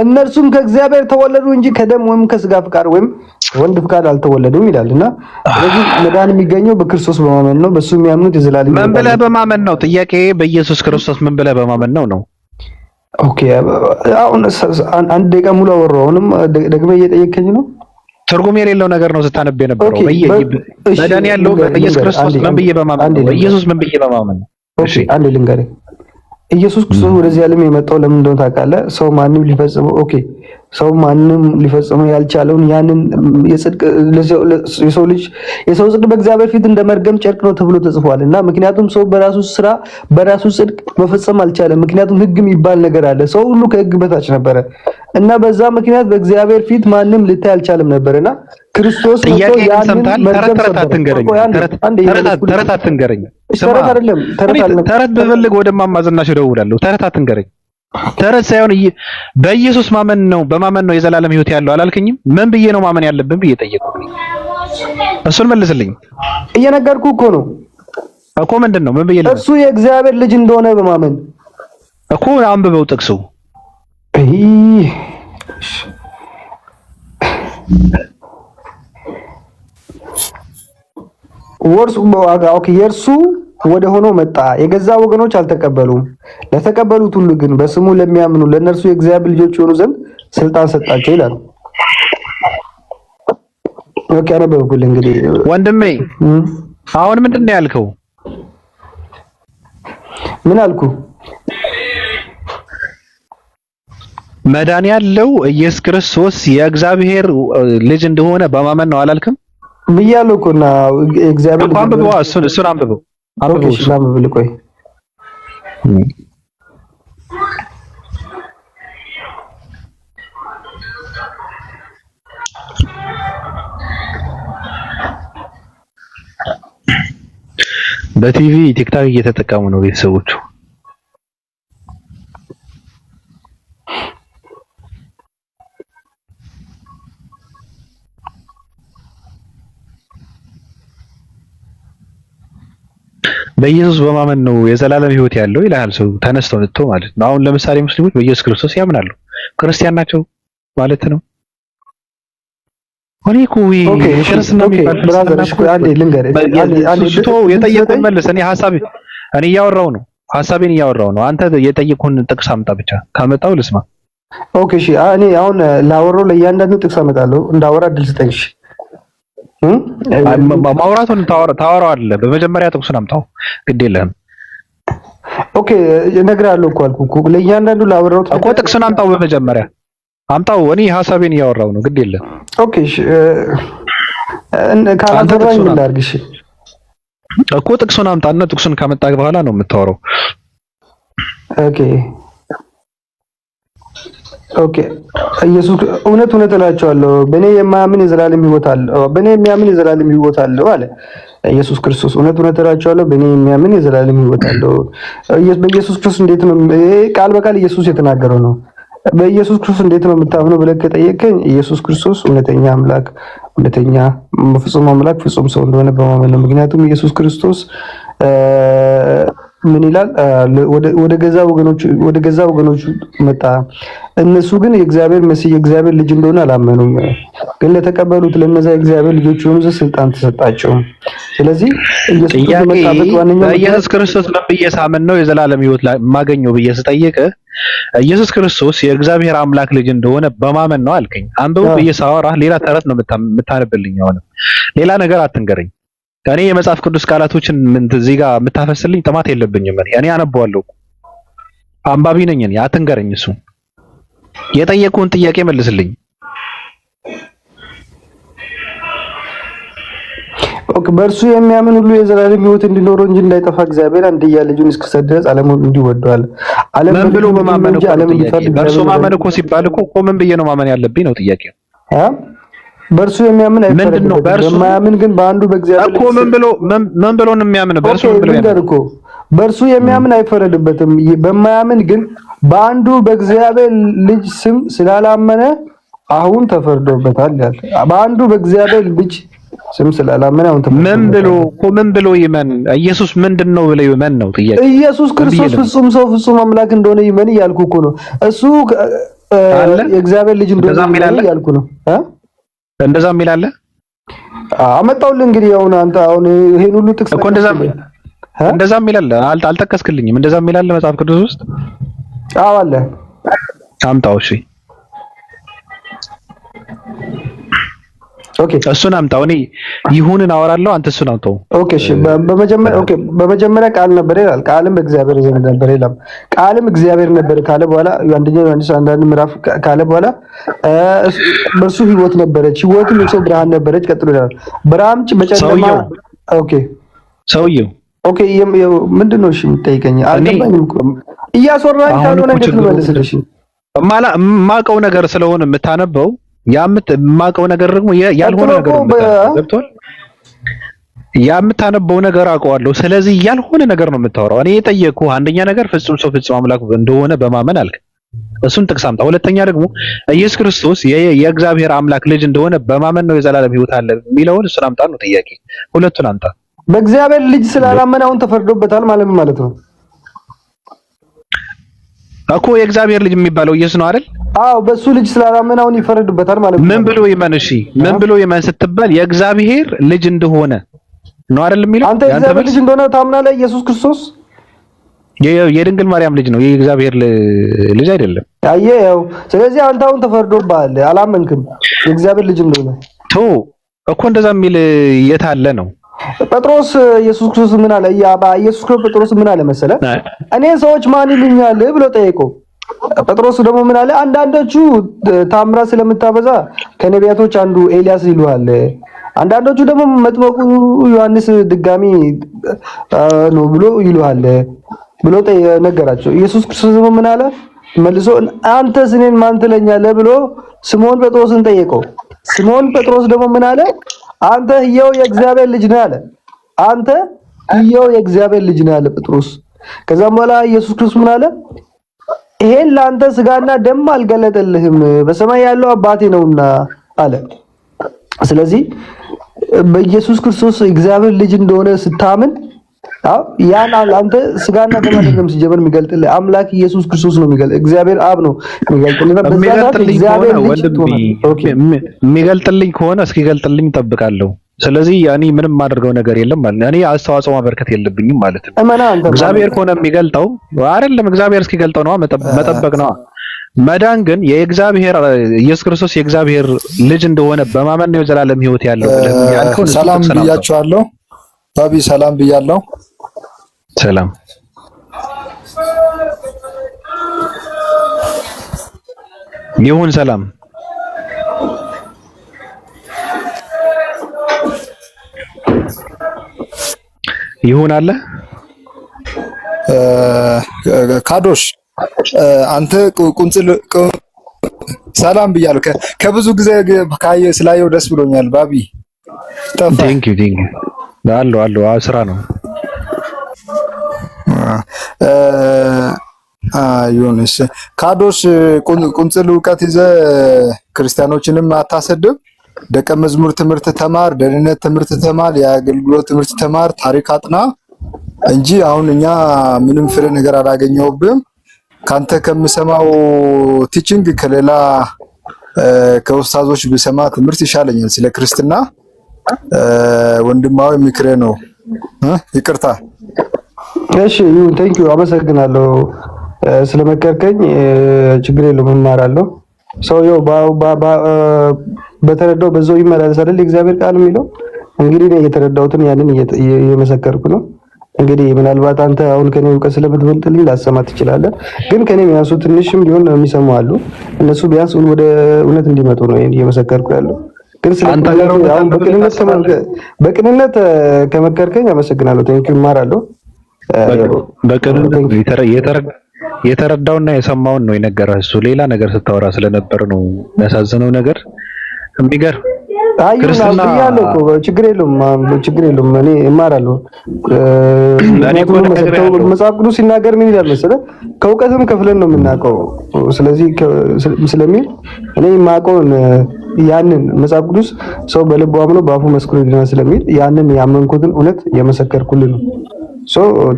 እነርሱም ከእግዚአብሔር ተወለዱ እንጂ ከደም ወይም ከስጋ ፍቃድ ወይም ወንድ ፍቃድ አልተወለዱም ይላልና፣ ስለዚህ መዳን የሚገኘው በክርስቶስ በማመን ነው። በሱ የሚያምኑት የዘላለም ምን ብለህ በማመን ነው? ጥያቄ በኢየሱስ ክርስቶስ ምን ብለህ በማመን ነው? ኦኬ አሁን አንድ ደቂቃ ሙሉ አወራሁ። አሁንም ደግመህ እየጠየከኝ ነው። ትርጉም የሌለው ነገር ነው ስታነብ የነበረው። መዳን ያለው በኢየሱስ ክርስቶስ ምን ብዬ በማመን ነው? በኢየሱስ ምን ብዬ በማመን ነው? እሺ አንዴ ልንገርህ። ኢየሱስ ክርስቶስ ወደዚህ ዓለም የመጣው ለምን እንደሆነ ታውቃለህ? ሰው ማንም ሊፈጽመው ያልቻለውን ያንን የሰው ጽድቅ በእግዚአብሔር ፊት እንደ መርገም ጨርቅ ነው ተብሎ ተጽፏልና፣ ምክንያቱም ሰው በራሱ ስራ በራሱ ጽድቅ መፈጸም አልቻለም። ምክንያቱም ሕግ የሚባል ነገር አለ። ሰው ሁሉ ከሕግ በታች ነበረ እና በዛ ምክንያት በእግዚአብሔር ፊት ማንም ልታይ አልቻለም ነበርና ክርስቶስ ተረት በፈልግ ወደ እማማ ዝናሽ እደውላለሁ። ተረት አትንገረኝ። ተረት ሳይሆን በኢየሱስ ማመን ነው። በማመን ነው የዘላለም ሕይወት ያለው አላልከኝም? ምን ብዬ ነው ማመን ያለብን ብዬ ጠየቅኩ። እሱን መልስልኝ። እየነገርኩ እኮ ነው እኮ። ምንድን ነው ምን ብዬ? እሱ የእግዚአብሔር ልጅ እንደሆነ በማመን እኮ። አንብበው ጥቅሱ። የእርሱ ወደ ሆኖ መጣ፣ የገዛ ወገኖች አልተቀበሉም። ለተቀበሉት ሁሉ ግን በስሙ ለሚያምኑ ለእነርሱ የእግዚአብሔር ልጆች የሆኑ ዘንድ ስልጣን ሰጣቸው ይላል። ኦኬ አነበብኩልህ። እንግዲህ ወንድሜ አሁን ምንድን ነው ያልከው? ምን አልኩ? መዳን ያለው ኢየሱስ ክርስቶስ የእግዚአብሔር ልጅ እንደሆነ በማመን ነው አላልክም? ብያለሁ እኮ እና እግዚአብሔር እኮ አንብበው። እሱን አንብበው። ቆይ በቲቪ ቲክታክ እየተጠቀሙ ነው ቤተሰቦቹ። በኢየሱስ በማመን ነው የዘላለም ሕይወት ያለው ይላል ሰው ተነስተው መጥቶ ማለት ነው። አሁን ለምሳሌ ሙስሊሞች በኢየሱስ ክርስቶስ ያምናሉ፣ ክርስቲያን ናቸው ማለት ነው። እኔ እኮ ክርስትና የሚባል የጠየቁን መልስ። እኔ ሀሳቤን እያወራሁ ነው። አንተ የጠየቁን ጥቅስ አምጣ ብቻ። ካመጣው ልስማ። ኦኬ እሺ። እኔ አሁን ላወራው ለእያንዳንዱ ጥቅስ አመጣለሁ። እንዳወራ እድል ስጠኝ። እሺ ማውራቱን ታወራዋለህ። በመጀመሪያ ጥቅሱን አምጣው። ግድ የለህም። ኦኬ እነግርሃለሁ እኮ አልኩህ እኮ ለእያንዳንዱ ላወራው እኮ ጥቅሱን አምጣው። በመጀመሪያ አምጣው። እኔ ሀሳቤን እያወራሁ ነው። ግድ የለህም። ኦኬ እሺ። ካላወራኝ ምን ላድርግ? እሺ እኮ ጥቅሱን አምጣና ጥቅሱን ካመጣህ በኋላ ነው የምታወራው። ኦኬ ኢየሱስ እውነት እላቸዋለሁ በእኔ የማያምን የዘላለም ሕይወት አለው፣ በእኔ የሚያምን የዘላለም ሕይወት አለው አለ ኢየሱስ ክርስቶስ። እውነት እላቸዋለሁ በእኔ የሚያምን የዘላለም ሕይወት አለው። በኢየሱስ ክርስቶስ እንዴት ነው? ይሄ ቃል በቃል ኢየሱስ የተናገረው ነው። በኢየሱስ ክርስቶስ እንዴት ነው የምታምነው ብለህ ከጠየቀኝ ኢየሱስ ክርስቶስ እውነተኛ አምላክ፣ እውነተኛ ፍጹም አምላክ፣ ፍጹም ሰው እንደሆነ በማመን ነው። ምክንያቱም ኢየሱስ ክርስቶስ ምን ይላል? ወደ ገዛ ወገኖቹ መጣ፣ እነሱ ግን የእግዚአብሔር መሲህ የእግዚአብሔር ልጅ እንደሆነ አላመኑም። ግን ለተቀበሉት ለነዛ የእግዚአብሔር ልጆች የሆኑ ዘንድ ስልጣን ተሰጣቸው። ስለዚህ ኢየሱስ ክርስቶስ ምን ብዬ ሳምን ነው የዘላለም ሕይወት ማገኘው ብዬ ስጠይቅ ኢየሱስ ክርስቶስ የእግዚአብሔር አምላክ ልጅ እንደሆነ በማመን ነው አልከኝ። አንበው ብዬ ሳወራህ ሌላ ተረት ነው የምታነብልኝ። አሁንም ሌላ ነገር አትንገረኝ። እኔ የመጽሐፍ ቅዱስ ቃላቶችን እዚህ ጋር የምታፈስልኝ ጥማት የለብኝም። እኔ አነባዋለሁ፣ አንባቢ ነኝ እኔ። አትንገረኝ። እሱ የጠየቁን ጥያቄ መልስልኝ። ኦኬ በእርሱ የሚያምን ሁሉ የዘላለም ሕይወት እንዲኖረው እንጂ እንዳይጠፋ እግዚአብሔር አንድያ ልጁን እስኪሰጥ ድረስ ዓለሙን እንዲሁ ወዷል። ዓለም ብሎ በማመን እኮ በእርሱ ማመን እኮ ሲባል እኮ ምን ብዬ ነው ማመን ያለብኝ ነው ጥያቄው። በእርሱ የሚያምን አይፈረድም። በማያምን ግን በአንዱ በእግዚአብሔር እኮ ምን ብሎ ነው የሚያምን? በእርሱ ምን ብሎ ያምን እኮ በእርሱ የሚያምን አይፈረድበትም። በማያምን ግን በአንዱ በእግዚአብሔር ልጅ ስም ስላላመነ አሁን ተፈርዶበታል ያለ። በአንዱ በእግዚአብሔር ልጅ ስም ስላላመነ አሁን ተፈርዶበታል። ምን ብሎ ይመን? ኢየሱስ ምንድነው ብለው ይመን ነው ጥያቄ። ኢየሱስ ክርስቶስ ፍጹም ሰው ፍጹም አምላክ እንደሆነ ይመን እያልኩ እኮ ነው። እሱ የእግዚአብሔር ልጅ እንደሆነ ይመን እያልኩ ነው። እንደዛ የሚል አለ። አመጣውልህ እንግዲህ አንተ ይሄን ሁሉ ጥቅስ እኮ እንደዛ የሚል አለ። አልጠቀስክልኝም። እንደዛ የሚል አለ መጽሐፍ ቅዱስ ውስጥ? አዎ አለ። አምጣው። እሺ ኦኬ እሱን አምጣው። እኔ ይሁንን አወራለሁ፣ አንተ እሱን አምጣው። ኦኬ እሺ። በመጀመሪያ ቃል ነበር ይላል፣ ቃልም በእግዚአብሔር ዘንድ ነበር ይላል። ቃልም እግዚአብሔር ነበር ካለ በኋላ አንደኛው ዮሐንስ አንዳንድ ምዕራፍ ካለ በኋላ በእርሱ ሕይወት ነበረች፣ ሕይወትም የሰው ብርሃን ነበረች። ቀጥሎ ይላል ብርሃንም በጨለማ ሰውየው ኦኬ ምንድነው? እሺ የምትጠይቀኝ አልገባኝም እኮ እያስወራኝ ካልሆነ እንዴት ነው መልስልሽ? ማቀው ነገር ስለሆነ የምታነበው የማቀው ነገር ደግሞ ያልሆነ ነገር ነው የምታነበው። የምታነበው ነገር አውቀዋለሁ። ስለዚህ ያልሆነ ነገር ነው የምታወራው። እኔ የጠየኩህ አንደኛ ነገር ፍጹም ሰው ፍጹም አምላክ እንደሆነ በማመን አልክ። እሱን ጥቅስ አምጣ። ሁለተኛ ደግሞ ኢየሱስ ክርስቶስ የእግዚአብሔር አምላክ ልጅ እንደሆነ በማመን ነው የዘላለም ሕይወት አለ የሚለውን እሱን አምጣ ነው ጥያቄ። ሁለቱን አምጣ። በእግዚአብሔር ልጅ ስላላመነ አሁን ተፈርዶበታል ማለት ነው እኮ። የእግዚአብሔር ልጅ የሚባለው ኢየሱስ ነው አይደል? አዎ በሱ ልጅ ስላላመነ አሁን ይፈረድበታል ማለት ነው። ምን ብሎ ይመን? እሺ ምን ብሎ ይመን ስትባል የእግዚአብሔር ልጅ እንደሆነ ነው አይደል የሚለው? አንተ የእግዚአብሔር ልጅ እንደሆነ ታምናለህ? ኢየሱስ ክርስቶስ የድንግል ማርያም ልጅ ነው፣ የእግዚአብሔር ልጅ አይደለም። አየኸው? ስለዚህ አንተ አሁን ተፈርዶብሃል፣ አላመንክም የእግዚአብሔር ልጅ እንደሆነ። እኮ እንደዛ የሚል የት አለ ነው? ጴጥሮስ ኢየሱስ ክርስቶስ ምን አለ? ኢየሱስ ክርስቶስ ጴጥሮስ ምን አለ መሰለ? እኔ ሰዎች ማን ይሉኛል ብሎ ጠየቀው። ጴጥሮስ ደግሞ ምን አለ? አንዳንዶቹ ታምራት ስለምታበዛ ከነቢያቶች አንዱ ኤልያስ ይሉሃል፣ አንዳንዶቹ ደግሞ መጥምቁ ዮሐንስ ድጋሚ ነው ብሎ ይሉሃል ብሎ ነገራቸው። ኢየሱስ ክርስቶስ ደግሞ ምን አለ መልሶ? አንተስ እኔን ማን ትለኛለህ ብሎ ስምዖን ጴጥሮስን ጠየቀው። ስምዖን ጴጥሮስ ደግሞ ምን አለ? አንተ ሕያው የእግዚአብሔር ልጅ ነህ አለ። አንተ ይኸው የእግዚአብሔር ልጅ ነው ያለ ጴጥሮስ። ከዛም በኋላ ኢየሱስ ክርስቶስ ምን አለ? ይሄን ለአንተ ስጋና ደም አልገለጠልህም በሰማይ ያለው አባቴ ነውና አለ። ስለዚህ በኢየሱስ ክርስቶስ እግዚአብሔር ልጅ እንደሆነ ስታምን ያን አንተ ስጋና ደም አይደለም ሲጀመር የሚገልጥልህ አምላክ ኢየሱስ ክርስቶስ ነው የሚገልጥ እግዚአብሔር አብ ነው የሚገልጥልህ። የሚገልጥልኝ ከሆነ እስኪገልጥልኝ እጠብቃለሁ። ስለዚህ ያኔ ምንም ማድረገው ነገር የለም ማለት ነው። እኔ አስተዋጽኦ ማበርከት የለብኝም ማለት ነው። እግዚአብሔር ከሆነ የሚገልጠው አይደለም እግዚአብሔር እስኪገልጠው ነው መጠበቅ ነው። መዳን ግን የእግዚአብሔር ኢየሱስ ክርስቶስ የእግዚአብሔር ልጅ እንደሆነ በማመን ነው የዘላለም ሕይወት ያለው። ሰላም ብያችኋለሁ። ባቢ ሰላም ብያለሁ። ሰላም ይሁን። ሰላም ይሁን አለ ካዶሽ አንተ ቁንጽል ሰላም ብያለሁ። ከብዙ ጊዜ ስላየው ደስ ብሎኛል ባቢ። ቴንክ ዩ አለው ስራ ነው። ዮኒስ ካዶሽ ቁንጽል ዕውቀት ይዘህ ክርስቲያኖችንም አታሰድብ። ደቀ መዝሙር ትምህርት ተማር፣ ደህንነት ትምህርት ተማር፣ የአገልግሎት ትምህርት ተማር፣ ታሪክ አጥና እንጂ አሁን እኛ ምንም ፍሬ ነገር አላገኘሁብም። ካንተ ከምሰማው ቲቺንግ ከሌላ ከኡስታዞች ብሰማ ትምህርት ይሻለኛል። ስለ ክርስትና ወንድማዊ ምክሬ ነው። ይቅርታ። እሺ ይሁን። ቴንክ ዩ አመሰግናለሁ ስለመከርከኝ። ችግር የለውም እማራለሁ። ሰውየው በተረዳው በዛው ይመላለስ አይደል የእግዚአብሔር ቃል የሚለው። እንግዲህ እኔ የተረዳሁትን ያንን እየመሰከርኩ ነው። እንግዲህ ምናልባት አንተ አሁን ከኔ ዕውቀት ስለምትበልጥልኝ ላሰማ ትችላለህ፣ ግን ከኔ የሚያንሱ ትንሽም ቢሆን የሚሰሙ አሉ። እነሱ ቢያንስ ወደ እውነት እንዲመጡ ነው እየመሰከርኩ ያለው። ግን በቅንነት ከመከርከኝ አመሰግናለሁ። ቴንኪው እማራለሁ። በቅንነት የተረዳውና የሰማውን ነው የነገረህ። እሱ ሌላ ነገር ስታወራ ስለነበር ነው የሚያሳዝነው ነገር የሚገርም ክርስትና ያለው እኮ ችግር የለውም እኔ እማራለሁ። መጽሐፍ ቅዱስ ሲናገር ምን ይላል መሰለህ? ከእውቀትም ከፍለን ነው የምናውቀው። ስለዚህ ስለሚል እኔ የማውቀውን ያንን መጽሐፍ ቅዱስ ሰው በልቡ አምኖ በአፉ መስክሮ ይድናል ስለሚል ያንን ያመንኩትን እውነት የመሰከርኩልህ ነው።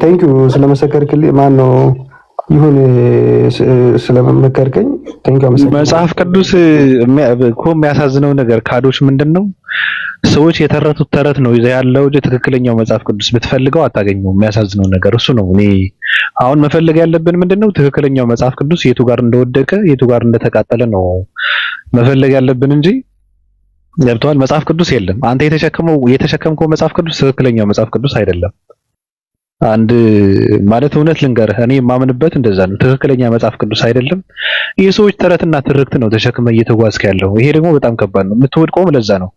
ቴንክ ዩ ስለመሰከርክልኝ ማን ነው ይሁን ስለመከርከኝ ቴንኪው። መጽሐፍ ቅዱስ እኮ የሚያሳዝነው ነገር ካዶች ምንድነው? ሰዎች የተረቱት ተረት ነው ይዘህ ያለው እንጂ ትክክለኛው መጽሐፍ ቅዱስ ብትፈልገው አታገኘውም። የሚያሳዝነው ነገር እሱ ነው። እኔ አሁን መፈለግ ያለብን ምንድነው? ትክክለኛው መጽሐፍ ቅዱስ የቱ ጋር እንደወደቀ የቱ ጋር እንደተቃጠለ ነው መፈለግ ያለብን እንጂ ገብቶሃል? መጽሐፍ ቅዱስ የለም። አንተ የተሸከምከው መጽሐፍ ቅዱስ ትክክለኛው መጽሐፍ ቅዱስ አይደለም። አንድ ማለት እውነት ልንገርህ፣ እኔ የማምንበት እንደዛ ነው። ትክክለኛ መጽሐፍ ቅዱስ አይደለም። የሰዎች ተረትና ትርክት ነው ተሸክመ እየተጓዝክ ያለው። ይሄ ደግሞ በጣም ከባድ ነው። የምትወድቀውም ለዛ ነው።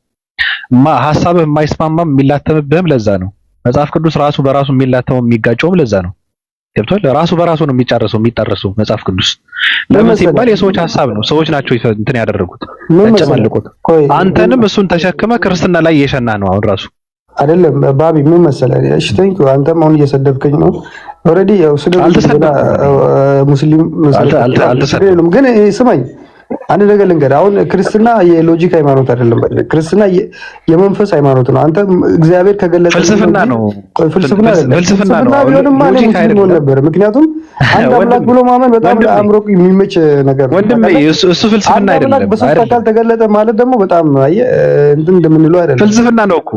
ሐሳብህ የማይስማማም የሚላተምብህም ለዛ ነው። መጽሐፍ ቅዱስ ራሱ በራሱ የሚላተመው የሚጋጨውም ለዛ ነው። ገብቶሃል? ራሱ በራሱ ነው የሚጣረሰው መጽሐፍ ቅዱስ። ለምን ሲባል የሰዎች ሐሳብ ነው። ሰዎች ናቸው እንትን ያደረጉት ያጨማልቁት። አንተንም እሱን ተሸክመ ክርስትና ላይ እየሸና ነው አሁን ራሱ አይደለም ባቢ ምን መሰለህ? እሺ ቴንኪው። አንተም አሁን እየሰደብከኝ ነው። ኦሬዲ ያው ሙስሊም አልተሰደብም። ግን ስማኝ አንድ ነገር ልንገርህ። አሁን ክርስትና የሎጂክ ሃይማኖት አይደለም። ክርስትና የመንፈስ ሃይማኖት ነው። አንተ እግዚአብሔር ከገለጸ ፍልስፍና ነው። ፍልስፍና ቢሆንም ማለት ነው ነበር። ምክንያቱም አንድ አምላክ ብሎ ማመን በጣም ለአእምሮ የሚመች ነገር ነው። ወንድም እሱ ፍልስፍና አይደለም። በሶስት አካል ተገለጠ ማለት ደግሞ በጣም እንትን እንደምንለው አይደለም። ፍልስፍና ነው እኮ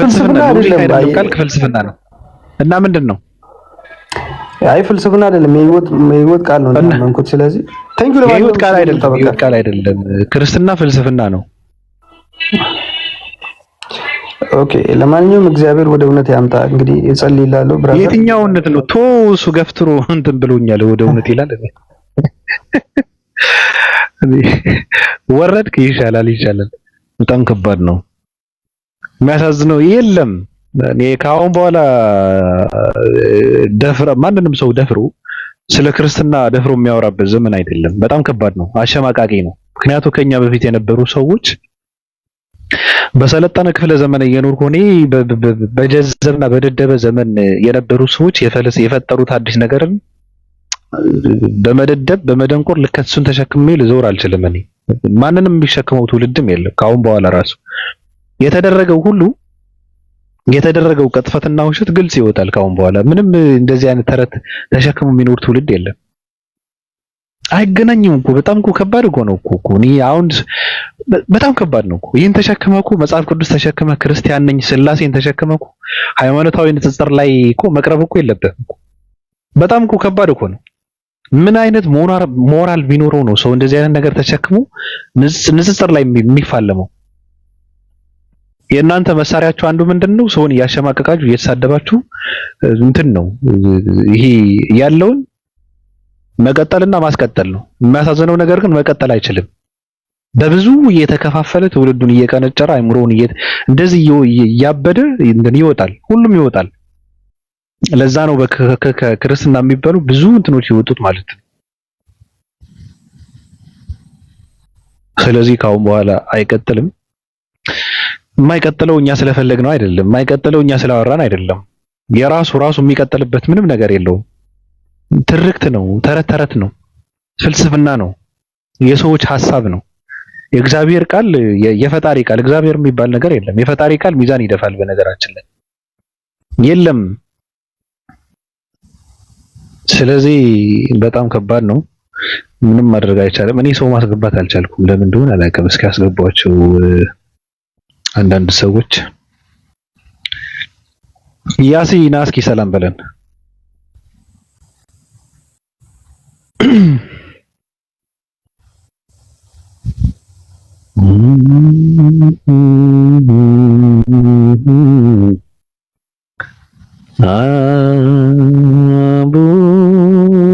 ፍልስፍና አይደለም ካልክ ፍልስፍና ነው። እና ምንድነው? አይ ፍልስፍና አይደለም፣ የህይወት ቃል ነው እንደምንኩት። ስለዚህ ቴንኪው ለማለት የህይወት ቃል አይደለም፣ ክርስትና ፍልስፍና ነው። ኦኬ ለማንኛውም እግዚአብሔር ወደ እውነት ያምጣ። እንግዲህ እጸልይላለሁ። ብራዘር የትኛው እውነት ነው? እሱ ገፍትሮ እንትን ብሎኛል ወደ እውነት ይላል። ወረድክ ይሻላል። በጣም ከባድ ነው። የሚያሳዝነው የለም። እኔ ከአሁን በኋላ ማንንም ሰው ደፍሮ ስለ ክርስትና ደፍሮ የሚያወራበት ዘመን አይደለም። በጣም ከባድ ነው፣ አሸማቃቂ ነው። ምክንያቱም ከኛ በፊት የነበሩ ሰዎች በሰለጠነ ክፍለ ዘመን እየኖርኩ እኔ በጀዘብና በደደበ ዘመን የነበሩ ሰዎች የፈጠሩት አዲስ ነገርን በመደደብ በመደንቆር ልከሱን ተሸክሜ ልዞር አልችልም። እኔ ማንንም የሚሸክመው ትውልድም የለም። ካሁን በኋላ ራሱ የተደረገው ቅጥፈትና ውሸት ግልጽ ይወጣል። ካሁን በኋላ ምንም እንደዚህ አይነት ተረት ተሸክሞ የሚኖር ትውልድ የለም። አይገናኝም እኮ በጣም እኮ ከባድ እኮ ነው እኮ እኔ አሁን በጣም ከባድ ነው እኮ ይሄን ተሸክመህ እኮ መጽሐፍ ቅዱስ ተሸክመህ ክርስቲያን ነኝ ስላሴን ተሸክመህ እኮ ሃይማኖታዊ ንጽጽር ላይ እኮ መቅረብ እኮ የለበትም። በጣም እኮ ከባድ እኮ ነው። ምን አይነት ሞራል ቢኖረው ነው ሰው እንደዚህ አይነት ነገር ተሸክሞ ንጽጽር ላይ የሚፋለመው? የእናንተ መሳሪያችሁ አንዱ ምንድነው? ሰውን እያሸማቀቃችሁ እየተሳደባችሁ እንትን ነው ይሄ ያለውን መቀጠልና ማስቀጠል ነው። የሚያሳዝነው ነገር ግን መቀጠል አይችልም። በብዙ እየተከፋፈለ ትውልዱን እየቀነጨረ አይምሮውን እንደዚህ እያበደ ይወጣል። ሁሉም ይወጣል። ለዛ ነው በክርስትና የሚባሉ ብዙ እንትኖች ይወጡት ማለት ነው። ስለዚህ ካሁን በኋላ አይቀጥልም። የማይቀጥለው እኛ ስለፈለግነው አይደለም። የማይቀጥለው እኛ ስላወራን አይደለም። ራሱ የሚቀጥልበት ምንም ነገር የለውም። ትርክት ነው፣ ተረት ነው፣ ፍልስፍና ነው፣ የሰዎች ሐሳብ ነው። የእግዚአብሔር ቃል የፈጣሪ ቃል እግዚአብሔር የሚባል ነገር የለም። የፈጣሪ ቃል ሚዛን ይደፋል። በነገራችን ላይ የለም። ስለዚህ በጣም ከባድ ነው። ምንም ማድረግ አይቻልም። እኔ ሰው ማስገባት አልቻልኩም። ለምን እንደሆነ አላውቅም። እስኪ ያስገቧቸው አንዳንድ ሰዎች። ያሲና እስኪ ሰላም በለን።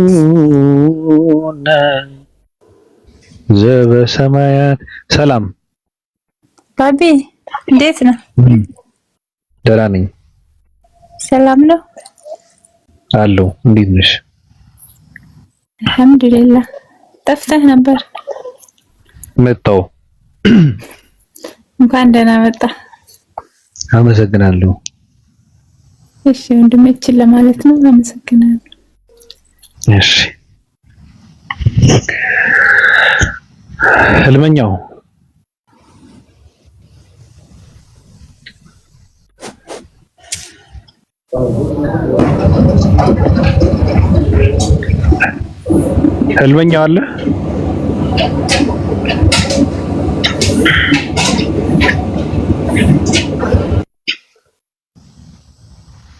አቡነ ዘበሰማያት። ሰላም ባቢ፣ እንዴት ነው? ደህና ነኝ። ሰላም ነው አለው። እንዴት ነሽ? አልሐምዱሊላህ። ጠፍተህ ነበር። መጣሁ። እንኳን ደህና መጣ። አመሰግናለሁ። እሺ ወንድሜችን ለማለት ነው። አመሰግናለሁ። እሺ ህልመኛው ህልመኛው አለ።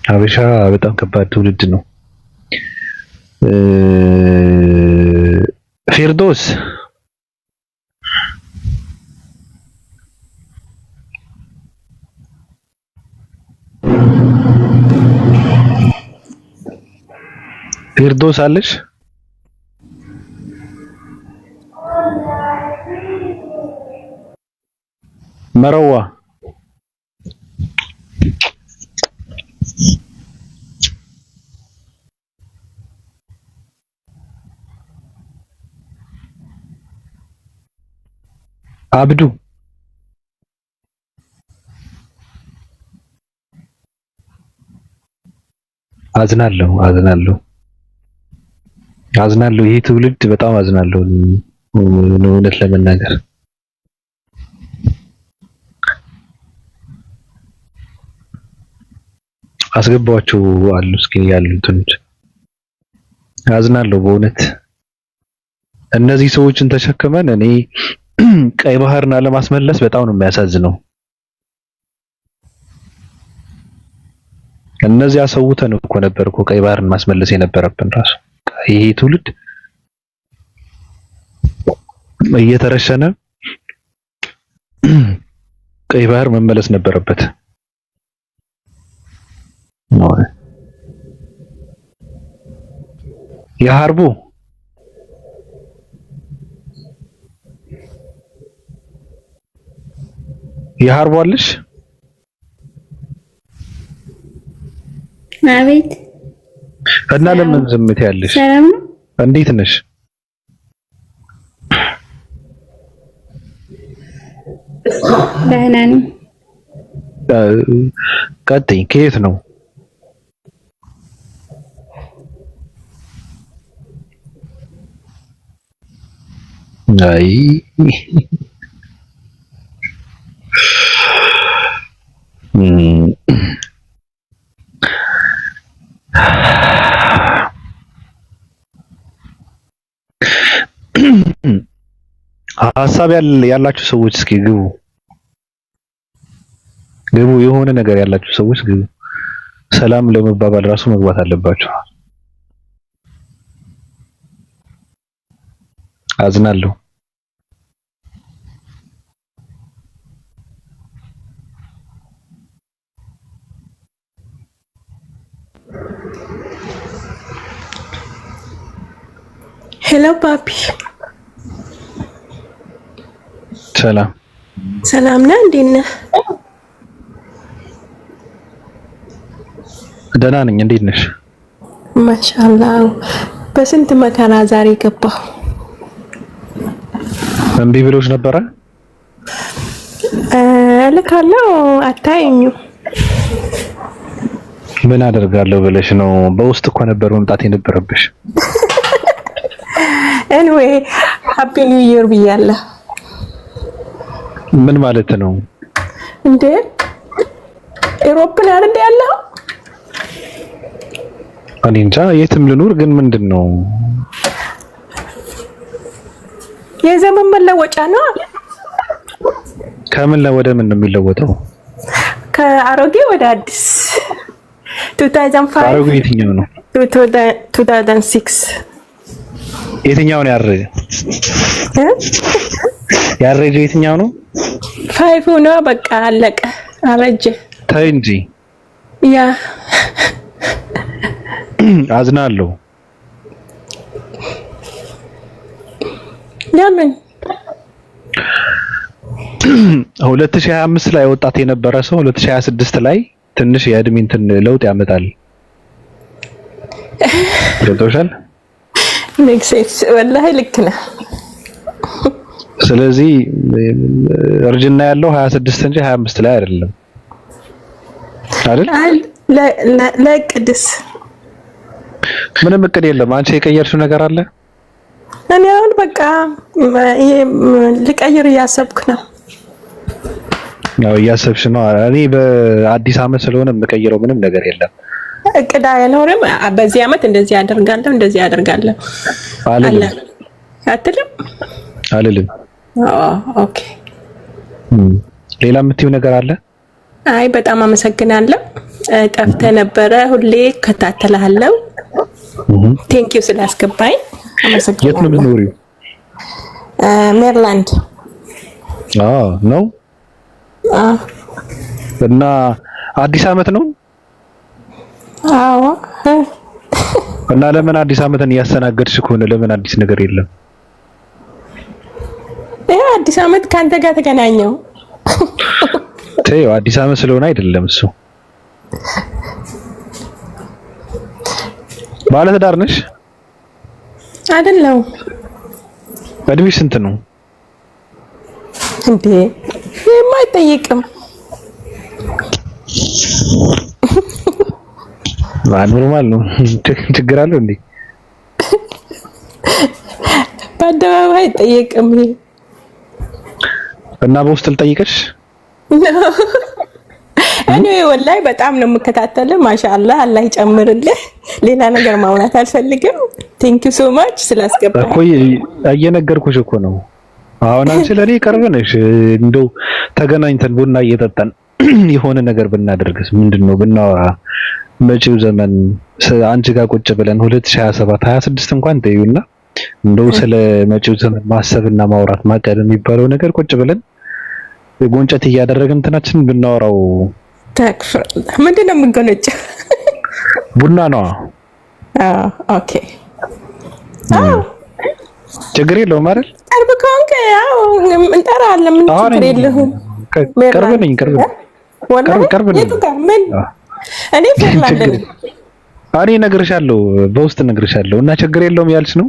ሀበሻ በጣም ከባድ ትውልድ ነው። ፊርዶስ ፊርዶስ አለሽ? መረዋ አብዱ አዝናለሁ። ይሄ ትውልድ በጣም አዝናለሁ። እውነት ለመናገር አስገባቸው አሉ። እስኪ ያሉትን አዝናለሁ በእውነት እነዚህ ሰዎችን ተሸክመን እኔ ቀይ ባህርና ለማስመለስ በጣም ነው የሚያሳዝነው። እነዚያ ሰውተን እኮ ነበር እኮ ቀይ ባህርን ማስመለስ የነበረብን ራሱ። ይሄ ትውልድ እየተረሸነ ቀይ ባህር መመለስ ነበረበት። የሀርቡ አለሽ? አቤት። እና ለምን ዝም ትያለሽ? ሰላም ነው? እንዴት ነሽ? ደህና ነኝ። ቀጥይ። ከየት ነው? አይ ሀሳብ ያላችሁ ሰዎች እስኪ ግቡ። የሆነ ነገር ያላችሁ ሰዎች ግቡ። ሰላም ለመባባል ራሱ መግባት አለባችሁ። አዝናለሁ። ሄሎ ፓፒ። ሰላም ነህ? እንዴት ነህ? ደህና ነኝ። እንዴት ነሽ? ማሻአላህ። በስንት መከራ ዛሬ ገባሁ። እምቢ ብሎሽ ነበረ? እልካለሁ አታየኝም። ምን አደርጋለሁ ብለሽ ነው? በውስጥ እኮ ነበር መምጣት የነበረብሽ። ኤኒዌይ ሃፒ ኒው ይር ብያለሁ። ምን ማለት ነው እንዴ? ኤሮፕ ላይ አይደል ያለው? እኔ እንጃ የትም ልኑር፣ ግን ምንድነው የዘመን መለወጫ ነው። ከምን ወደ ምን ነው የሚለወጠው? ከአሮጌ ወደ አዲስ 2005። አሮጌ የትኛው ነው? 2006 የትኛው ነው ያረጀ? ያረጀ የትኛው ነው? 5 ነው። በቃ አለቀ፣ አረጀ። ተይ እንጂ። ያ አዝናለሁ። ለምን 2025 ላይ ወጣት የነበረ ሰው 2026 ላይ ትንሽ የእድሜ እንትን ለውጥ ያመጣል። ገብቶሻል? ኔክስት ወላሂ ልክ ነህ። ስለዚህ እርጅና ያለው 26 እንጂ 25 ላይ አይደለም አይደል? ለቅድስ ምንም እቅድ የለም። አንቺ የቀየርሽው ነገር አለ? እኔ አሁን በቃ ልቀይር እያሰብኩ ነው። ያው እያሰብሽ ነው። እኔ በአዲስ አመት ስለሆነ የምቀይረው ምንም ነገር የለም። እቅድ አይኖርም። በዚህ አመት እንደዚህ አደርጋለሁ አልልም። ኦኬ። ሌላ የምትይው ነገር አለ? አይ በጣም አመሰግናለሁ። ጠፍተህ ነበረ። ሁሌ እከታተልሃለሁ። ቴንኪው ስላስገባኝ አመሰግናለሁ። የት ነው የምትኖሪው? ሜሪላንድ። ነው እና አዲስ አመት ነው? አዎ። እና ለምን አዲስ አመትን እያስተናገድሽ ከሆነ ለምን አዲስ ነገር የለም? አዲስ አመት ካንተ ጋር ተገናኘው። ተይው፣ አዲስ አመት ስለሆነ አይደለም እሱ። ባለትዳር ነሽ? አይደለም። እድሜሽ ስንት ነው እንዴ? የማይጠይቅም ኖርማል ነው። ችግር አለው እንዴ? በአደባባይ አይጠየቅም። እና በውስጥ ልጠይቅሽ? እኔ ወላሂ በጣም ነው የምከታተልህ። ማሻአላህ፣ አላህ ይጨምርልህ። ሌላ ነገር ማውራት አልፈልግም። ቴንክ ዩ ሶ ማች ስላስገባኝ እኮ እየነገርኩሽ እኮ ነው። አሁን አንቺ ለኔ ቅርብ ነሽ። እንደው ተገናኝተን ቡና እየጠጣን የሆነ ነገር ብናደርግስ? ምንድነው ብናወራ? መጪው ዘመን አንቺ ጋር ቁጭ ብለን 2027 26 እንኳን ተይውና እንደው ስለ መጪው ዘመን ማሰብና ማውራት ማቀድ የሚባለው ነገር ቁጭ ብለን ጎንጨት እያደረግን እንትናችን ብናወራው። ተክፍር ምንድነው የምንጎነጨው? ቡና ነው። ኦኬ። ችግር የለውም አይደል? ቅርብ ከሆንክ ያው እንጠራለን። ምን ችግር የለውም። ቅርብ ነኝ። ቅርብ ነኝ። ምን እኔ ፌርላንድ ነኝ። እኔ እነግርሻለሁ፣ በውስጥ እነግርሻለሁ። እና ችግር የለውም ያልሽ ነው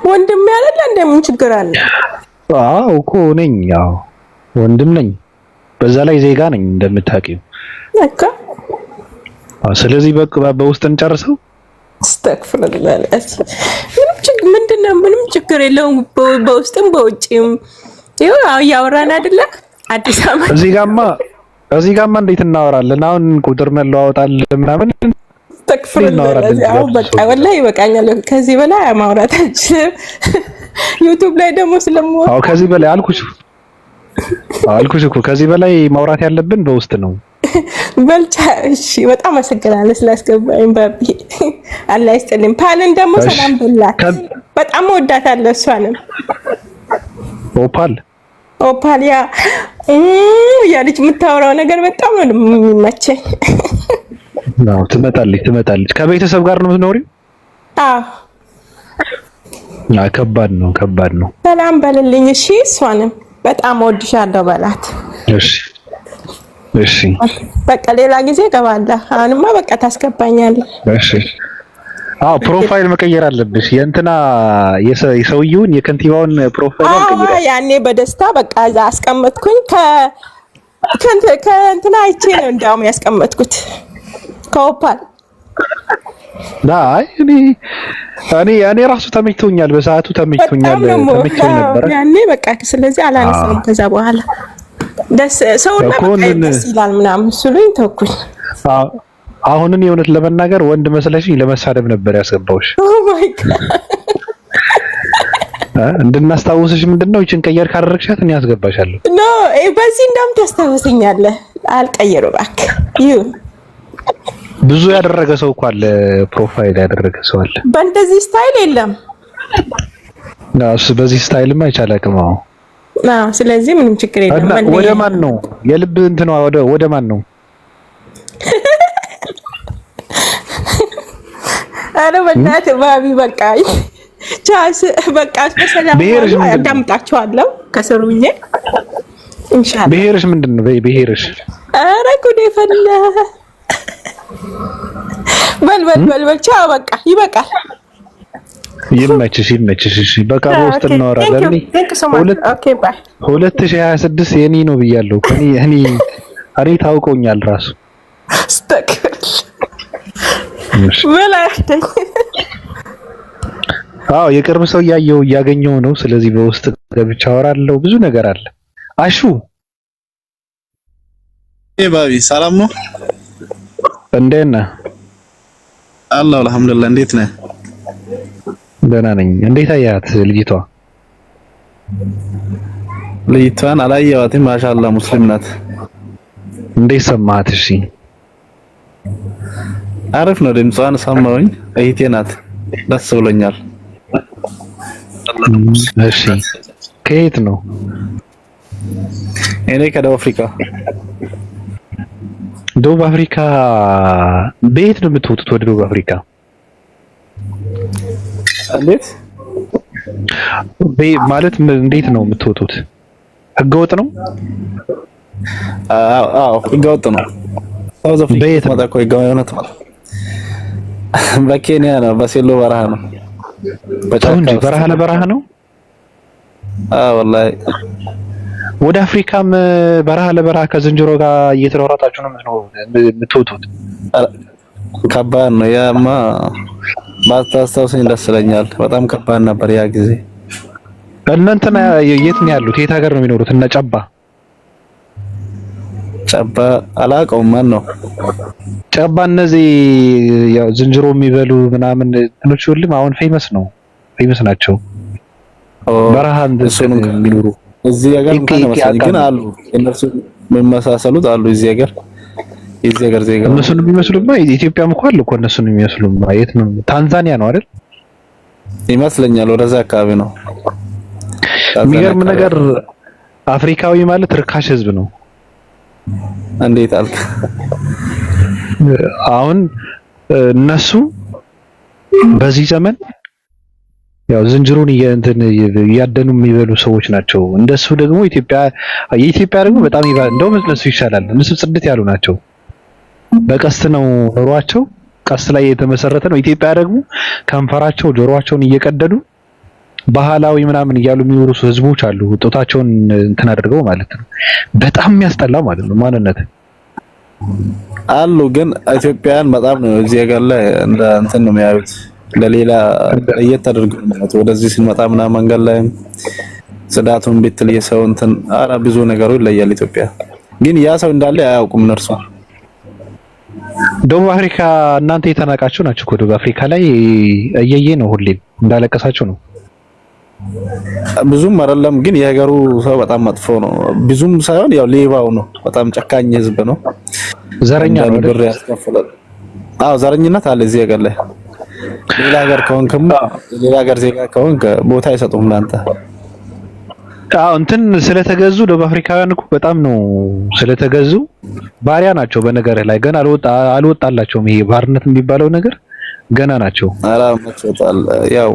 ወንድም ያለለ እንደምን ችግር አለ? አዎ እኮ ነኝ። ያው ወንድም ነኝ፣ በዛ ላይ ዜጋ ነኝ እንደምታውቂው እኮ። ስለዚህ በውስጥ እንጨርሰው። አስተክፍልላህ ምንም ችግር የለውም። በውስጥም በውጭም ይኸው ያወራን አይደለ? አዲስ አበባ እዚህ ጋማ እንዴት እናወራለን? አሁን ቁጥር መለዋወጣለን ምናምን ተክፍልላህ። በቃ ወላሂ ይበቃኛል። ከዚህ በላይ ማውራት አልችልም። ዩቲዩብ ላይ ደግሞ ስለምወጣ ከዚህ በላይ አልኩሽ እኮ ከዚህ በላይ ማውራት ያለብን በውስጥ ነው። በልቻ እሺ፣ በጣም አመሰግናለሁ ስላስገባኝ ባቢ። አላህ ይስጥልኝ። ፓልን ደግሞ ሰላም በላት። በጣም ወዳታለሁ እሷንም። ኦፓል ያ ልጅ የምታወራው ነገር በጣም ነው የሚመቸኝ። ነው ትመጣለች። ከቤተሰብ ጋር ነው የምትኖሪው? አዎ። ከባድ ነው። ሰላም በልልኝ እሺ። እሷንም በጣም ወድሻለሁ በላት። እሺ በቃ ሌላ ጊዜ እገባለሁ። አሁንማ በቃ ታስገባኛለህ። እሺ። ፕሮፋይል መቀየር አለብሽ። የእንትና የሰውየውን የከንቲባውን ፕሮፋይል አልቀየረ። ያኔ በደስታ በቃ እዛ አስቀመጥኩኝ። ከእንትና አይቼ ነው እንዳውም ያስቀመጥኩት ከኦፓል። አይ እኔ ራሱ ተመችቶኛል፣ በሰዓቱ ተመችቶኛል ነበር ያኔ በቃ። ስለዚህ አላነሳም። ከዛ በኋላ ሰውና ደስ ይላል ምናምን ስሉኝ ተውኩኝ። አሁንን የእውነት ለመናገር ወንድ መስለሽኝ ለመሳደብ ነበር ያስገባውሽ። ኦ ማይ ጋድ እንድናስታውስሽ ምንድነው ይችን ቀየር ካደረግሻት እኔ ያስገባሻለሁ። ኖ በዚህ እንዳም ታስታውሰኛለህ። አልቀየሩ እባክህ። ብዙ ያደረገ ሰው እኮ አለ፣ ፕሮፋይል ያደረገ ሰው አለ። በእንደዚህ ስታይል የለም። በዚህ ስታይልማ አይቻላቅም። ስለዚህ ምንም ችግር የለም። ወደ ማን ነው የልብ እንትኗ? ወደ ማን ነው? አረ በእናትህ ባቢ በቃ ቻስ በቃ በሰላም አዳምጣቸዋለሁ ከስሩኝ ኢንሻአላህ። ብሄርሽ ምንድነው? ብሄርሽ? አረ ጉዴ ፈላ። በል ቻው በቃ ይበቃል። ይመችሽ። እሺ በቃ በውስጥ እናወራለን። 2026 የኔ ነው ብያለሁ። እኔ ታውቀውኛል ራሱ የቅርብ ሰው እያገኘው ነው። ስለዚህ በውስጥ ገብቻ አወራለሁ። ብዙ ነገር አለ። አሹ ባቢ ሰላም ነው? እንዴት ነህ? አላህ አልሐምዱሊላህ። እንዴት ነህ? ደህና ነኝ። እንዴት አያት ልጅቷ? ልጅቷን አላየኋትም። ማሻአላህ ሙስሊም ናት። እንዴት ሰማሃት? እሺ አሪፍ ነው። ድምጿን ሰማሁኝ። እህቴ ናት። ደስ ብሎኛል። እሺ ከየት ነው? እኔ ከደቡብ አፍሪካ። ደቡብ አፍሪካ በየት ነው የምትወጡት? ወደ ደቡብ አፍሪካ እንዴት ማለት እንዴት ነው የምትወጡት? ህገወጥ ነው? አዎ ህገወጥ ነው። ሳውዝ አፍሪካ ማለት ነው ህገወጥ ነው። በኬንያ ነው፣ በሴሎ በረሃ ነው። በጫካ በረሃ ለበረሃ ነው። ወላሂ ወደ አፍሪካም በረሃ ለበረሃ ከዝንጀሮ ጋር እየተሯሯጣችሁ ነው የምትወጡት? ከባድ ነው። ያማ ባታስታውሰኝ ደስ ይለኛል። በጣም ከባድ ነበር ያ ጊዜ። እናንተና የት ነው ያሉት? የት ሀገር ነው የሚኖሩት? እና ጨባ አላውቀውም። ማን ነው ጨባ? እነዚህ ያው ዝንጀሮ የሚበሉ ምናምን እንትኖች ሁሉም አሁን ፌመስ ናቸው። በረሃ እንደሱን የሚኖሩ እዚህ ሀገር ግን አሉ እነሱ የሚመሳሰሉት አሉ እዚህ ሀገር ዜጋ እነሱን የሚመስሉማ ኢትዮጵያም እኮ አለ እኮ እነሱን የሚመስሉማ። የት ነው? ታንዛኒያ ነው አይደል? ይመስለኛል ወደዛ አካባቢ ነው። የሚገርም ነገር አፍሪካዊ ማለት ርካሽ ህዝብ ነው። እንዴት አልክ? አሁን እነሱ በዚህ ዘመን ያው ዝንጀሮን እያደኑ የሚበሉ ሰዎች ናቸው። እንደሱ ደግሞ የኢትዮጵያ ደግሞ በጣም እንደውም እነሱ ይሻላል። እነሱ ጽድት ያሉ ናቸው። በቀስት ነው ኑሯቸው፣ ቀስት ላይ የተመሰረተ ነው። ኢትዮጵያ ደግሞ ከንፈራቸው ጆሮአቸውን እየቀደዱ ባህላዊ ምናምን እያሉ የሚወርሱ ህዝቦች አሉ። ጦታቸውን እንትን አድርገው ማለት ነው። በጣም የሚያስጠላ ማለት ነው ማንነት አሉ። ግን ኢትዮጵያን በጣም ነው እዚህ ሀገር ላይ እንደ እንትን ነው የሚያዩት። ለሌላ ለየት አድርገው ነው ወደዚህ ስንመጣ ምናምን መንገድ ላይ ጽዳቱን ቢትል የሰው እንትን አራ ብዙ ነገሩ ይለያል። ኢትዮጵያ ግን ያ ሰው እንዳለ አያውቁም እነርሱ። ደቡብ አፍሪካ እናንተ የተናቃችሁ ናችሁ እኮ ደቡብ አፍሪካ ላይ እየየ ነው ሁሌም እንዳለቀሳችሁ ነው። ብዙም አይደለም ግን የሀገሩ ሰው በጣም መጥፎ ነው። ብዙም ሳይሆን ያው ሌባው ነው። በጣም ጨካኝ ህዝብ ነው። ዘረኛ ነው። ብር ያስከፍላል። አዎ ዘረኝነት አለ እዚህ ሀገር ላይ። ሌላ ሀገር ከሆንክም ሌላ ሀገር ዜጋ ከሆንክ ቦታ አይሰጡም ላንተ። አዎ እንትን ስለተገዙ ደቡብ አፍሪካውያን እኮ በጣም ነው ስለተገዙ ባሪያ ናቸው። በነገር ላይ ገና አልወጣላቸውም ይሄ ባርነት የሚባለው ነገር ገና ናቸው። አላመጣጣል ያው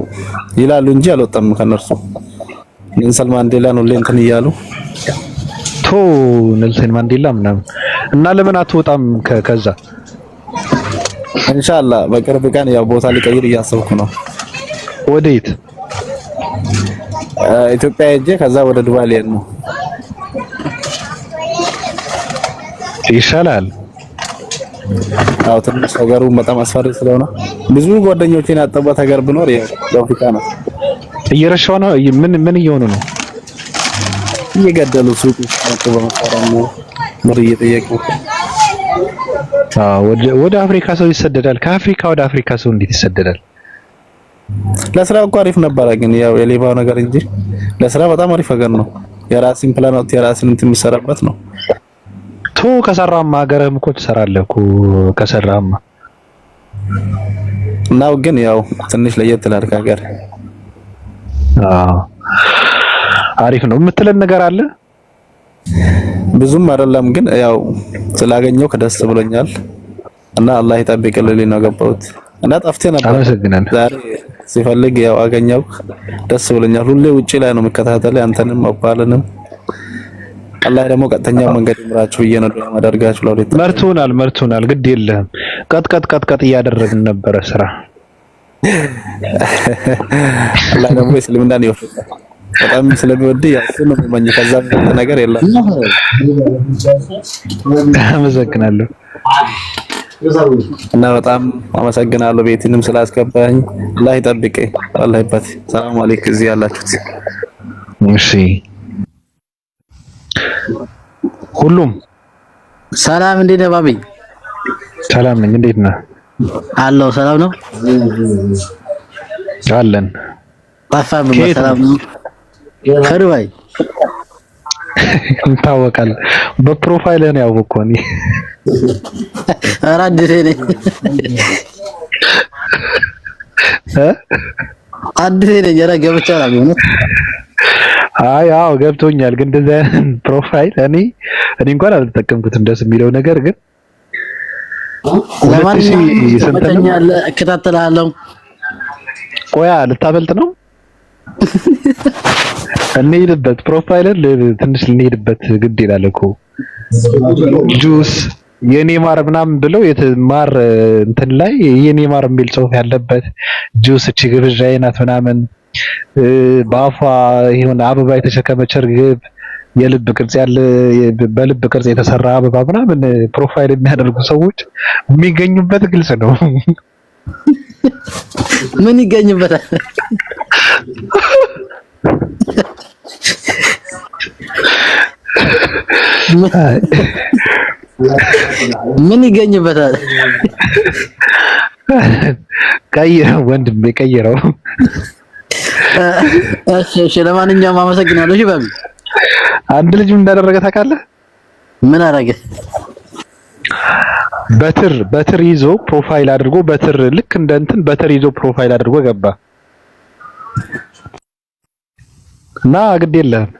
ይላሉ እንጂ አልወጣም ከነርሱ። ኔልሰን ማንዴላ ነው እንትን እያሉ ኔልሰን ማንዴላ ምናምን እና ለምን አትወጣም ከዛ? ኢንሻአላህ በቅርብ ቀን ያው ቦታ ሊቀይር እያሰብኩ ነው። ወዴት? ኢትዮጵያ ሄጄ ከዛ ወደ ዱባይ ልሄድ ነው። ይሻላል። አዎ ትንሽ ሀገሩ በጣም አስፈሪ ስለሆነ ብዙ ጓደኞቼን ያጠባት ሀገር ብኖር የአፍሪካ ነው። እየረሻው ነው። ምን እየሆኑ ነው? እየገደሉ ሱቅ ውስጥ በመሳሪያ ምር እየጠየቁ። ወደ አፍሪካ ሰው ይሰደዳል። ከአፍሪካ ወደ አፍሪካ ሰው እንዴት ይሰደዳል? ለስራ እኮ አሪፍ ነበረ፣ ግን ያው የሌባው ነገር እንጂ ለስራ በጣም አሪፍ ሀገር ነው። የራስን ፕላን አውጥተህ የራስን እንትን የምትሰራበት ነው። ከሰራማ ሀገርህም እኮ ትሰራለህ እኮ ከሰራማ ነው። ግን ያው ትንሽ ለየት ይላል ከሀገር። አሪፍ ነው የምትለን ነገር አለ? ብዙም አይደለም፣ ግን ያው ስላገኘው ከደስ ብሎኛል እና አላህ ይጠብቅልኝ ነው ገባሁት እና ጠፍቼ ነበር። አመሰግናለሁ። ዛሬ ሲፈልግ ያው አገኘው ደስ ብሎኛል። ሁሌ ውጪ ላይ ነው የምከታተል አንተንም አባልንም። አላህ ደግሞ ቀጥተኛው መንገድ ይምራችሁ እየነዱ ማደርጋችሁ ለወዴት መርቶናል። ግድ የለህም ቀጥቀጥ እያደረግን ነበረ ስራ። አላህ ደግሞ እስልምናን ይወፍቃል። በጣም ስለሚወድ ያሱ ነው የሚመኝ ከዛ ነገር የለም። አመሰግናለሁ እና በጣም አመሰግናለሁ ቤትንም ስላስገባኝ። አላህ ይጠብቅህ። አላህ ይባርክ። ሰላም አለይኩም እዚህ ያላችሁት። እሺ ሁሉም ሰላም እንዴት ነህ ባቢ? ሰላም ነኝ። እንዴት ነህ? አለው ሰላም ነው አለን። ጠፋብህ። ሰላም ነው ከዱባይ እንታወቃል። በፕሮፋይል ነው ያወቅኩህ እኔ። ኧረ አዲስ ነኝ አዲስ ነኝ። ኧረ ገብቻለሁ ነው። አዎ ገብቶኛል። ግን እንደዛ ፕሮፋይል እኔ እንኳን አልተጠቀምኩትም ደስ የሚለው ነገር ግን ለማንኛውም እከታተላለሁ። ቆያ ልታበልጥ ነው? እንሄድበት ፕሮፋይልን ትንሽ ልንሄድበት ግድ ይላል እኮ ጁስ የኔ ማር ምናምን ብለው የማር እንትን ላይ የኔ ማር የሚል ጽሑፍ ያለበት ጁስ እቺ ግብዣዬ ናት ምናምን በአፏ ይሁን አበባ የተሸከመች እርግብ የልብ ቅርጽ ያለ በልብ ቅርጽ የተሰራ አበባ ምናምን ፕሮፋይል የሚያደርጉ ሰዎች የሚገኙበት ግልጽ ነው። ምን ይገኝበታል? ምን ይገኝበታል? ቀይረው ወንድሜ ቀይረው። እሺ ለማንኛውም አመሰግናለሁ። እሺ ባቢ አንድ ልጅ ምን እንዳደረገ ታውቃለህ? ምን አደረገ? በትር ይዞ ፕሮፋይል አድርጎ በትር ልክ እንደ እንትን በትር ይዞ ፕሮፋይል አድርጎ ገባ እና ግድ የለህም።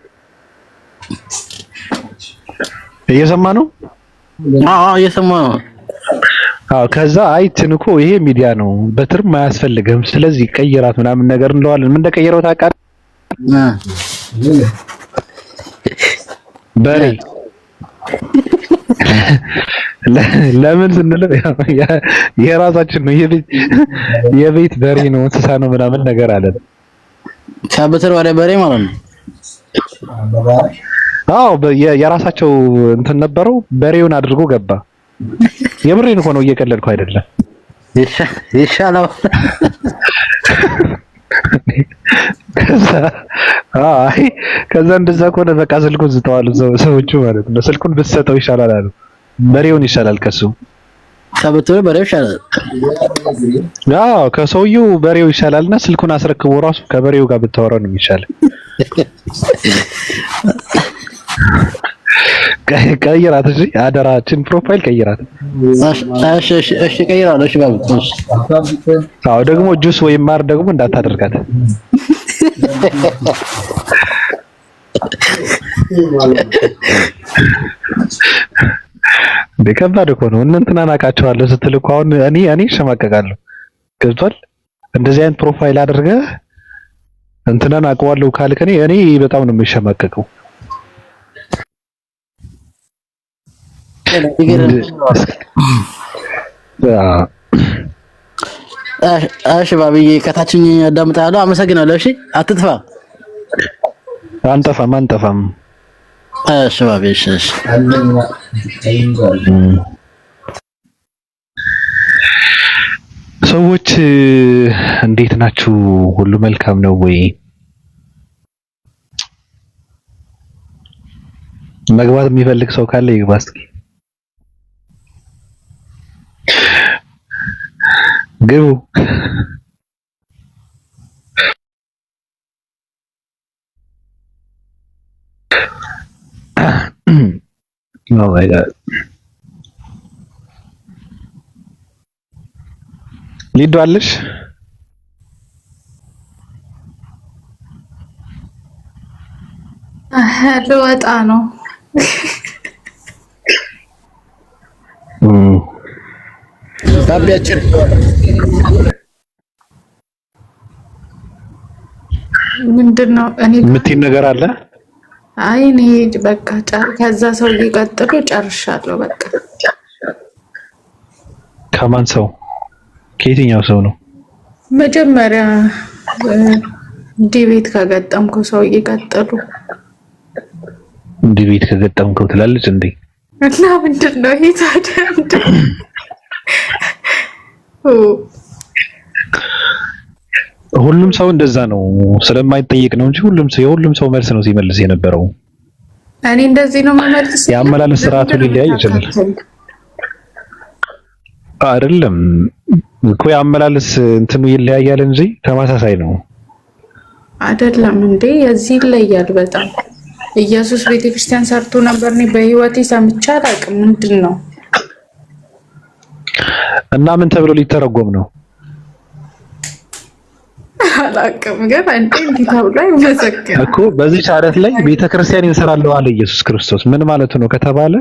እየሰማ ነው? አዎ እየሰማ ነው። አዎ ከዛ አይትን እኮ ይሄ ሚዲያ ነው በትርም አያስፈልግም ስለዚህ ቀይራት ምናምን ነገር እንለዋለን። ምን እንደቀየረው ታውቃለህ? በሬ ለምን ስንል የራሳችን ነው የቤት በሬ ነው እንስሳ ነው ምናምን ነገር አለ። ከበትር ወደ በሬ ማለት ነው። አዎ የራሳቸው እንትን ነበረው። በሬውን አድርጎ ገባ። የምሬን እኮ ነው፣ እየቀለድኩ አይደለም። ይሻላል። ከዛ እንደዛ ከሆነ በቃ ስልኩን ዝተዋሉ ሰዎቹ ማለት ነው። ስልኩን ብትሰጠው ይሻላል አሉ። በሬውን ይሻላል ከሱ ከበትር በሬው ይሻላል። አዎ ከሰውየው በሬው ይሻላልና ስልኩን አስረክቦ ራሱ ከበሬው ጋር ብታወራው ነው የሚሻለው። ቀይራት እሺ፣ አደራችን ፕሮፋይል ቀይራት። እሺ ቀይራለሁ። እሺ ባቡ። አዎ ደግሞ ጁስ ወይም ማር ደግሞ እንዳታደርጋት። በከባድ እኮ ነው። እንትና ናቃቸዋለሁ ስትል እኮ አሁን እኔ እሸማቀቃለሁ። ገብቷል? እንደዚህ አይነት ፕሮፋይል አድርገህ እንትናን አውቀዋለሁ ካልክ እኔ በጣም ነው የምሸማቀቀው። እሺ ባብዬ ከታችኝ አዳምጣለሁ። አመሰግናለሁ። እሺ አትጥፋ። አንጠፋም። እሺ ባብዬ እሺ። ሰዎች እንዴት ናችሁ? ሁሉ መልካም ነው ወይ? መግባት የሚፈልግ ሰው ካለ ይግባ እስኪ። ግቡ። Oh my God. ሊዱ አለሽ? ልወጣ ነው። ታቢያችን ምንድነው? እኔ የምትይኝ ነገር አለ? አይ እኔ በቃ ከዛ ሰው ሊቀጥሉ ጨርሻለሁ። በቃ ከማን ሰው? ከየትኛው ሰው ነው? መጀመሪያ ዲቤት ከገጠምከው ሰው እየቀጠሉ ዲቤት ከገጠምከው ትላለች እንዴ? እና ምንድነው ይሄ ታዲያ? ሁሉም ሰው እንደዛ ነው፣ ስለማይጠየቅ ነው እንጂ የሁሉም ሰው መልስ ነው ሲመልስ የነበረው። እኔ እንደዚህ ነው የምመልስ። የአመላለስ ስርዓቱ ሊለያይ ይችላል አይደለም እኮ የአመላለስ እንትኑ ይለያያል እንጂ ተመሳሳይ ነው አይደለም እንዴ? የዚህ ይለያል በጣም። ኢየሱስ ቤተክርስቲያን ሰርቶ ነበር፣ እኔ በህይወቴ ሰምቼ አላውቅም። ምንድነው እና ምን ተብሎ ሊተረጎም ነው? አላውቅም፣ ግን አንዴ እንዲህ ተብሎ አይመሰከርም እኮ በዚህ ቻለት ላይ ቤተክርስቲያን እንሰራለሁ አለ ኢየሱስ ክርስቶስ። ምን ማለቱ ነው ከተባለ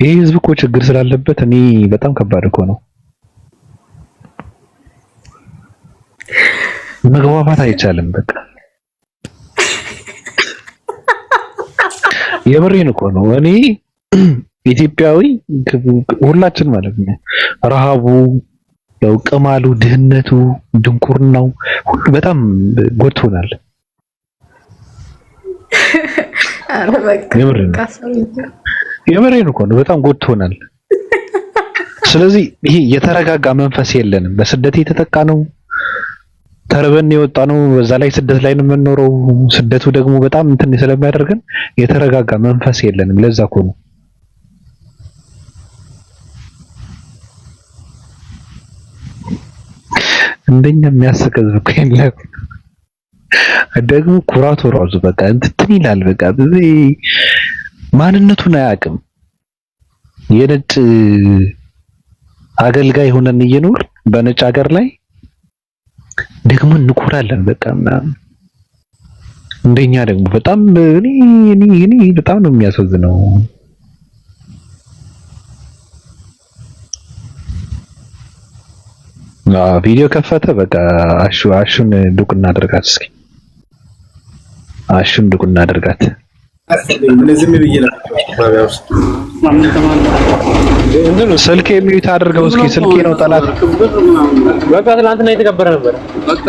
ይህ ህዝብ እኮ ችግር ስላለበት እኔ በጣም ከባድ እኮ ነው። መግባባት አይቻልም። በቃ የምሬን እኮ ነው። እኔ ኢትዮጵያዊ ሁላችን ማለት ነው ረሃቡ፣ ያው ቅማሉ፣ ድህነቱ፣ ድንቁርናው ሁሉ በጣም ጎድቶናል። አረ በቃ የምሬን እኮ ነው በጣም ጎድቶናል። ስለዚህ ይሄ የተረጋጋ መንፈስ የለንም። በስደት የተጠቃ ነው፣ ተርበን የወጣ ነው። በዛ ላይ ስደት ላይ ነው የምንኖረው። ስደቱ ደግሞ በጣም እንትን ስለሚያደርገን የተረጋጋ መንፈስ የለንም። ለዛ እኮ ነው እንደኛ የሚያስቀዝ እኮ የለም። ደግሞ ኩራቱ ራሱ በቃ እንትን ይላል። በቃ በዚህ ማንነቱን አያውቅም። የነጭ አገልጋይ ሆነን እየኖር በነጭ ሀገር ላይ ደግሞ እንኮራለን። በቃ እንደኛ ደግሞ በጣም እኔ በጣም ነው የሚያሳዝነው። ቪዲዮ ከፈተ። በቃ አሹን ዱቅ እናደርጋት እስኪ። አሹን ዱቅ እናደርጋት። እነዚህ ምን ይየለ ባባውስ ስልኬ ሚዩት አድርገው እስኪ ስልኬ ነው ጠላት በቃ ትናንትና የተከበረ ነበር በቃ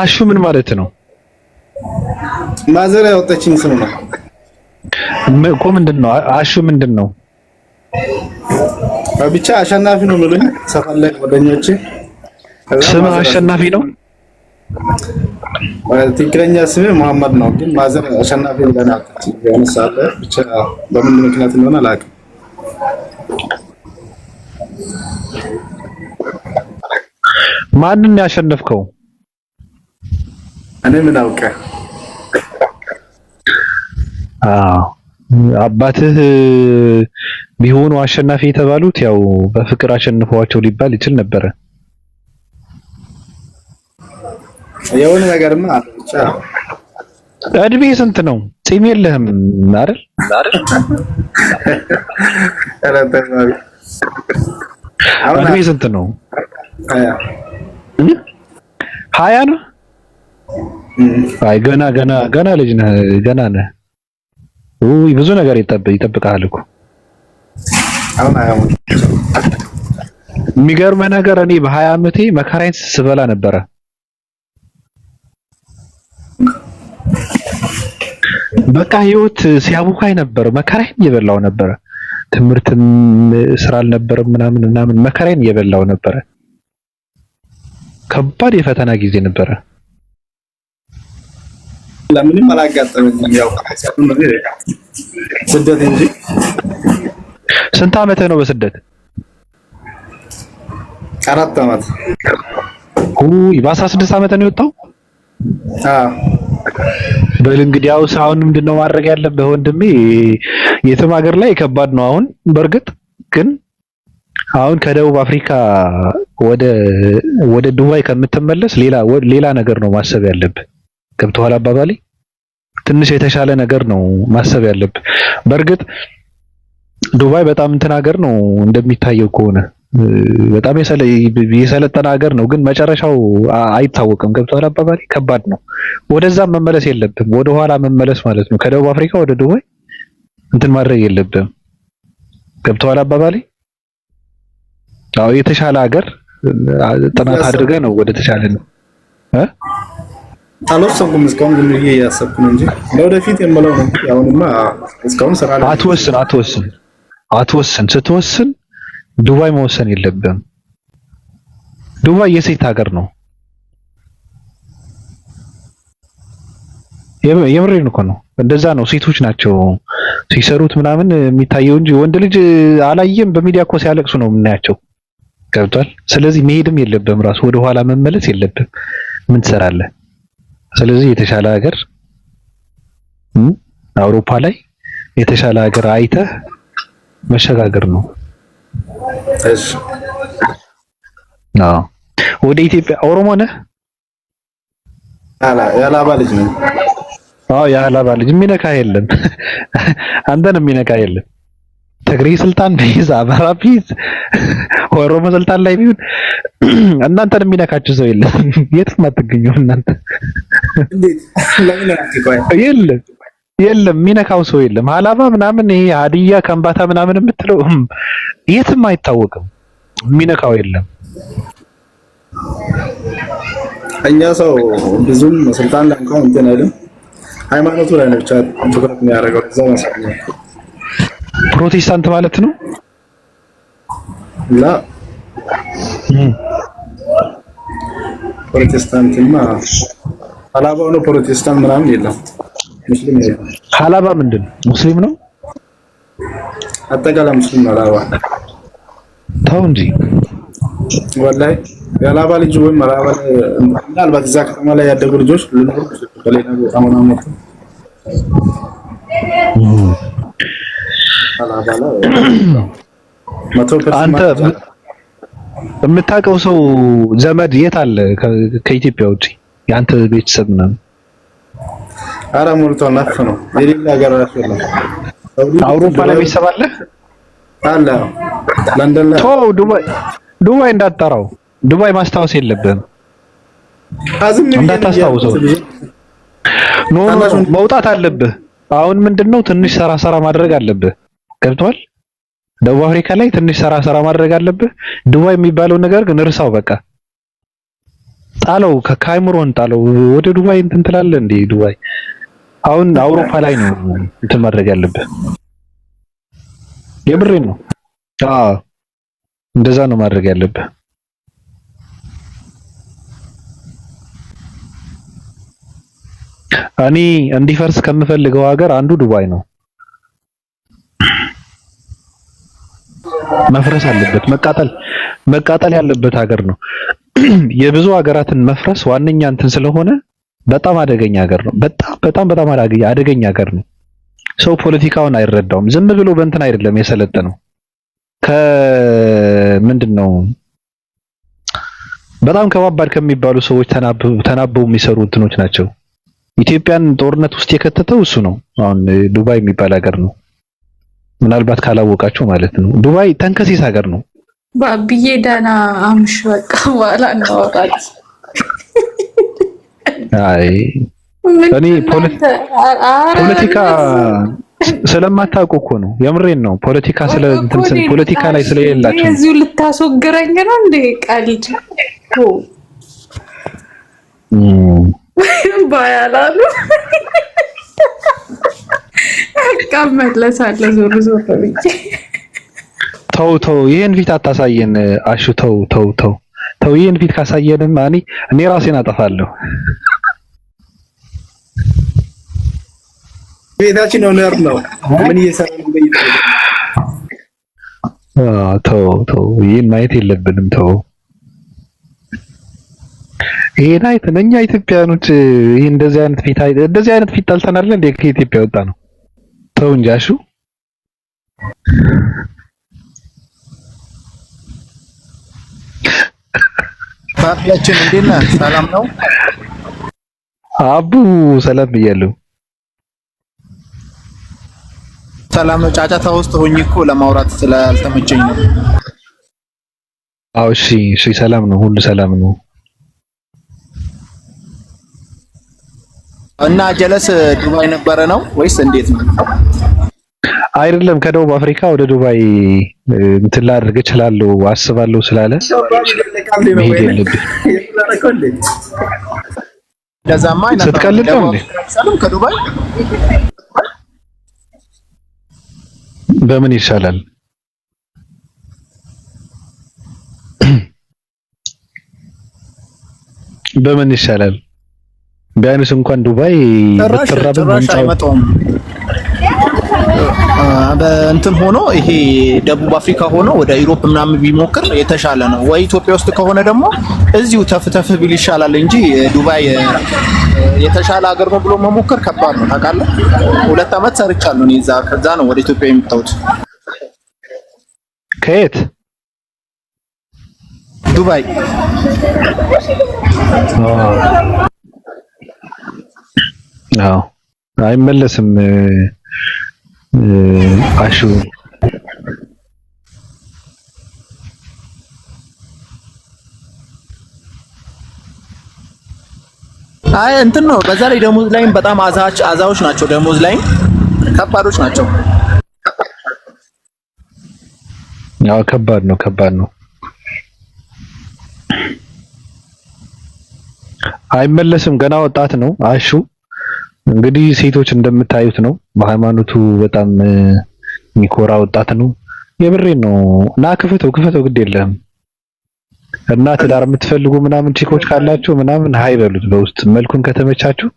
አሹ ምን ማለት ነው? ማዘር ያወጣችኝ ስም ነው እኮ ምንድነው አሹ ምንድነው? ብቻ አሸናፊ ነው የሚሉኝ ሰፈር ላይ ጓደኞቼ ስም አሸናፊ ነው። ትክክለኛ ስሜ መሐመድ ነው ግን ማዘር አሸናፊ ብለና ያነሳለ ብቻ በምን ምክንያት እንደሆነ አላውቅም። ማንን ያሸነፍከው? እኔ ምን አውቀ? አባትህ ቢሆኑ አሸናፊ የተባሉት ያው በፍቅር አሸንፈዋቸው ሊባል ይችል ነበር። የሆነ ነገርማ ብቻ እድሜ ስንት ነው? ጺም የለህም አይደል? እድሜ ስንት ነው? 20 ነው? አይ ገና ልጅ ነህ፣ ገና ነህ። ብዙ ነገር ይጠብቃል እኮ። የሚገርመህ ነገር እኔ በ20 ዓመቴ መከራዬን ስበላ ነበረ። በቃ ህይወት ሲያቡካኝ ነበር፣ መከራዬን እየበላው ነበረ። ትምህርትም ስራ አልነበረም ምናምን መከራዬን እየበላው ነበረ። ከባድ የፈተና ጊዜ ነበረ። ለምንም አላጋጠመኝም። ያው ስደት እንጂ። ስንት ዓመት ነው በስደት? 4 ዓመት። በ16 ዓመት ነው የወጣው? በል እንግዲህ አሁን ምንድነው ማድረግ ያለብህ ወንድሜ? የትም ሀገር ላይ ከባድ ነው አሁን። በእርግጥ ግን አሁን ከደቡብ አፍሪካ ወደ ዱባይ ከምትመለስ ሌላ ነገር ነው ማሰብ ያለብህ። ገብቶሃል አባባሌ? ትንሽ የተሻለ ነገር ነው ማሰብ ያለብህ። በእርግጥ ዱባይ በጣም እንትን ሀገር ነው እንደሚታየው ከሆነ በጣም የሰለጠነ ሀገር ነው፣ ግን መጨረሻው አይታወቅም። ገብቶሃል አባባሌ? ከባድ ነው። ወደዛም መመለስ የለብም፣ ወደ ኋላ መመለስ ማለት ነው። ከደቡብ አፍሪካ ወደ ዱባይ እንትን ማድረግ የለብም። ገብቶሃል አባባሌ? አዎ የተሻለ ሀገር ጥናት አድርገህ ነው ወደ ተሻለ ነው አልወሰንኩም። እስካሁን ግን እያሰብኩ ነው እንጂ ለወደፊት የምለው ነው። አሁንማ እስካሁን ስራ ላይ አትወስን። ስትወስን ዱባይ መወሰን የለብም። ዱባይ የሴት ሀገር ነው። የምሬን እኮ ነው። እንደዛ ነው። ሴቶች ናቸው ሲሰሩት ምናምን የሚታየው እንጂ ወንድ ልጅ አላየም። በሚዲያ እኮ ሲያለቅሱ ነው የምናያቸው። ገብቷል? ስለዚህ መሄድም የለብም፣ ራሱ ወደ ኋላ መመለስ የለብም። ምን ትሰራለህ? ስለዚህ የተሻለ ሀገር አውሮፓ ላይ የተሻለ ሀገር አይተህ መሸጋገር ነው። እሺ። ወደ ኢትዮጵያ ኦሮሞ ነህ? የሀላባ ልጅ ነኝ። የሀላባ ልጅ የሚነካ የለም። አንተን የሚነካ የለም። ትግሬ ስልጣን ቢይዝ፣ አማራ ቢይዝ፣ ኦሮሞ ስልጣን ላይ ቢሆን እናንተን የሚነካችሁ ሰው የለም። የትም አትገኙም እናንተ። እንዴት ለምን አትቆይ? የለም የሚነካው ሰው የለም። ሀላባ ምናምን ይሄ ሀዲያ ከምባታ ምናምን የምትለው የትም አይታወቅም። የሚነካው የለም። እኛ ሰው ብዙም ስልጣን ላይ እንኳን እንትን አይደለም፣ ሃይማኖቱ ላይ ነው ብቻ ትኩረት የሚያደርገው። እዛ መሰለኝ ፕሮቴስታንት ማለት ነው። ላ ፕሮቴስታንትማ ሀላባው ነው። ፕሮቴስታንት ምናምን የለም። ሙስሊም ነው። ሀላባ ምንድን ነው? ሙስሊም ነው። አጠቃላይ ሙስሊም ነው ሀላባ። ተው እንጂ ወላሂ የሀላባ ልጅ ወይም ሀላባ ምናልባት እዛ ከተማ ላይ ያደጉ ልጆች ሊኖሩ በሌላ ቦታ ምናምን አንተ የምታውቀው ሰው ዘመድ የት አለ ከኢትዮጵያ ውጪ? የአንተ ቤተሰብ ምናምን? ኧረ ሞልቷል። ናፍ ነው የሌላ ሀገር ራሱ የለም። አውሮፓ ላይ ቤተሰብ አለ? አለ ለንደን ላይ። ተው ዱባይ እንዳትጠራው። ዱባይ ማስታወስ የለብህም እንዳታስታውሰው። ኖ መውጣት አለብህ። አሁን ምንድነው ትንሽ ሰራ ማድረግ አለብህ። ገብቷል? ደቡብ አፍሪካ ላይ ትንሽ ሰራ ማድረግ አለብህ። ዱባይ የሚባለው ነገር ግን እርሳው በቃ ጣለው፣ ከካይምሮን ጣለው። ወደ ዱባይ እንትን ትላለህ እንዴ? ዱባይ አሁን አውሮፓ ላይ ነው እንትን ማድረግ ያለብህ። የምሬን ነው። አዎ እንደዛ ነው ማድረግ ያለብህ። እኔ እንዲፈርስ ከምፈልገው ሀገር አንዱ ዱባይ ነው። መፍረስ አለበት፣ መቃጠል ያለበት ሀገር ነው። የብዙ ሀገራትን መፍረስ ዋነኛ እንትን ስለሆነ በጣም አደገኛ ሀገር ነው። በጣም አደገኛ ሀገር ነው። ሰው ፖለቲካውን አይረዳውም። ዝም ብሎ በእንትን አይደለም የሰለጠነው። ምንድነው በጣም ከባባድ ከሚባሉ ሰዎች ተናበው የሚሰሩ እንትኖች ናቸው። ኢትዮጵያን ጦርነት ውስጥ የከተተው እሱ ነው። አሁን ዱባይ የሚባል ሀገር ነው። ምናልባት ካላወቃችሁ ማለት ነው። ዱባይ ተንከሲስ ሀገር ነው። ባብዬ ዳና አምሽ በቃ በኋላ እናወራለን። አይ እኔ ፖለቲካ ስለማታውቁ እኮ ነው። የምሬን ነው። ፖለቲካ ፖለቲካ ላይ ስለሌላችሁ እዚሁ ልታስወግረኝ ነው እንዴ? ቀልድ ባያላሉ አቀመጥለሳለ ዞር ብዬ ተው ይሄን ፊት አታሳየን አሹ። ተው ይሄን ፊት ካሳየንም እኔ ራሴን አጠፋለሁ። ቤታችን ኦነር ነው። ምን እየሰራን ተው ይሄን ማየት የለብንም። ተው ይሄን አይተን እኛ ኢትዮጵያኖች ይሄ እንደዚህ አይነት ፊት ጠልተናል እንዴ? ከኢትዮጵያ ወጣ ነው። ተው እንጂ አሹ። ባቢያችን እንዴት ነህ? ሰላም ነው አቡ? ሰላም ብያለሁ። ሰላም ነው። ጫጫታ ውስጥ ሆኜ እኮ ለማውራት ስላልተመቸኝ ነው። አዎ እሺ ሰላም ነው፣ ሁሉ ሰላም ነው። እና ጀለስ ዱባይ ነበረ ነው ወይስ እንዴት ነው? አይደለም ከደቡብ አፍሪካ ወደ ዱባይ እንትን ላድርግ እችላለሁ አስባለሁ ስላለ መሄድ የለብኝ። ለዛማ ስትቀልድ ነው እንዴ? ከዱባይ በምን ይሻላል? በምን ይሻላል? ቢያንስ እንኳን ዱባይ ብትራብም አይመጣውም። በእንትን ሆኖ ይሄ ደቡብ አፍሪካ ሆኖ ወደ ኢሮፕ ምናምን ቢሞክር የተሻለ ነው። ወይ ኢትዮጵያ ውስጥ ከሆነ ደግሞ እዚሁ ተፍተፍ ቢል ይሻላል እንጂ ዱባይ የተሻለ ሀገር ነው ብሎ መሞከር ከባድ ነው። ታውቃለህ፣ 2 አመት ሰርቻለሁ እኔ እዛ። ከዛ ነው ወደ ኢትዮጵያ የመጣሁት። ከየት? ዱባይ። አዎ አይመለስም አሹ። አይ እንትን ነው። በዛ ላይ ደሞዝ ላይም በጣም አዛዎች ናቸው። ደሞዝ ላይም ከባዶች ናቸው። ያው ከባድ ነው። አይመለስም። ገና ወጣት ነው አሹ። እንግዲህ ሴቶች እንደምታዩት ነው። በሃይማኖቱ በጣም የሚኮራ ወጣት ነው። የብሬን ነው። እና ክፈተው ግድ የለህም። እና ትዳር የምትፈልጉ ምናምን ቺኮች ካላችሁ ምናምን ሃይ በሉት በውስጥ መልኩን ከተመቻችሁ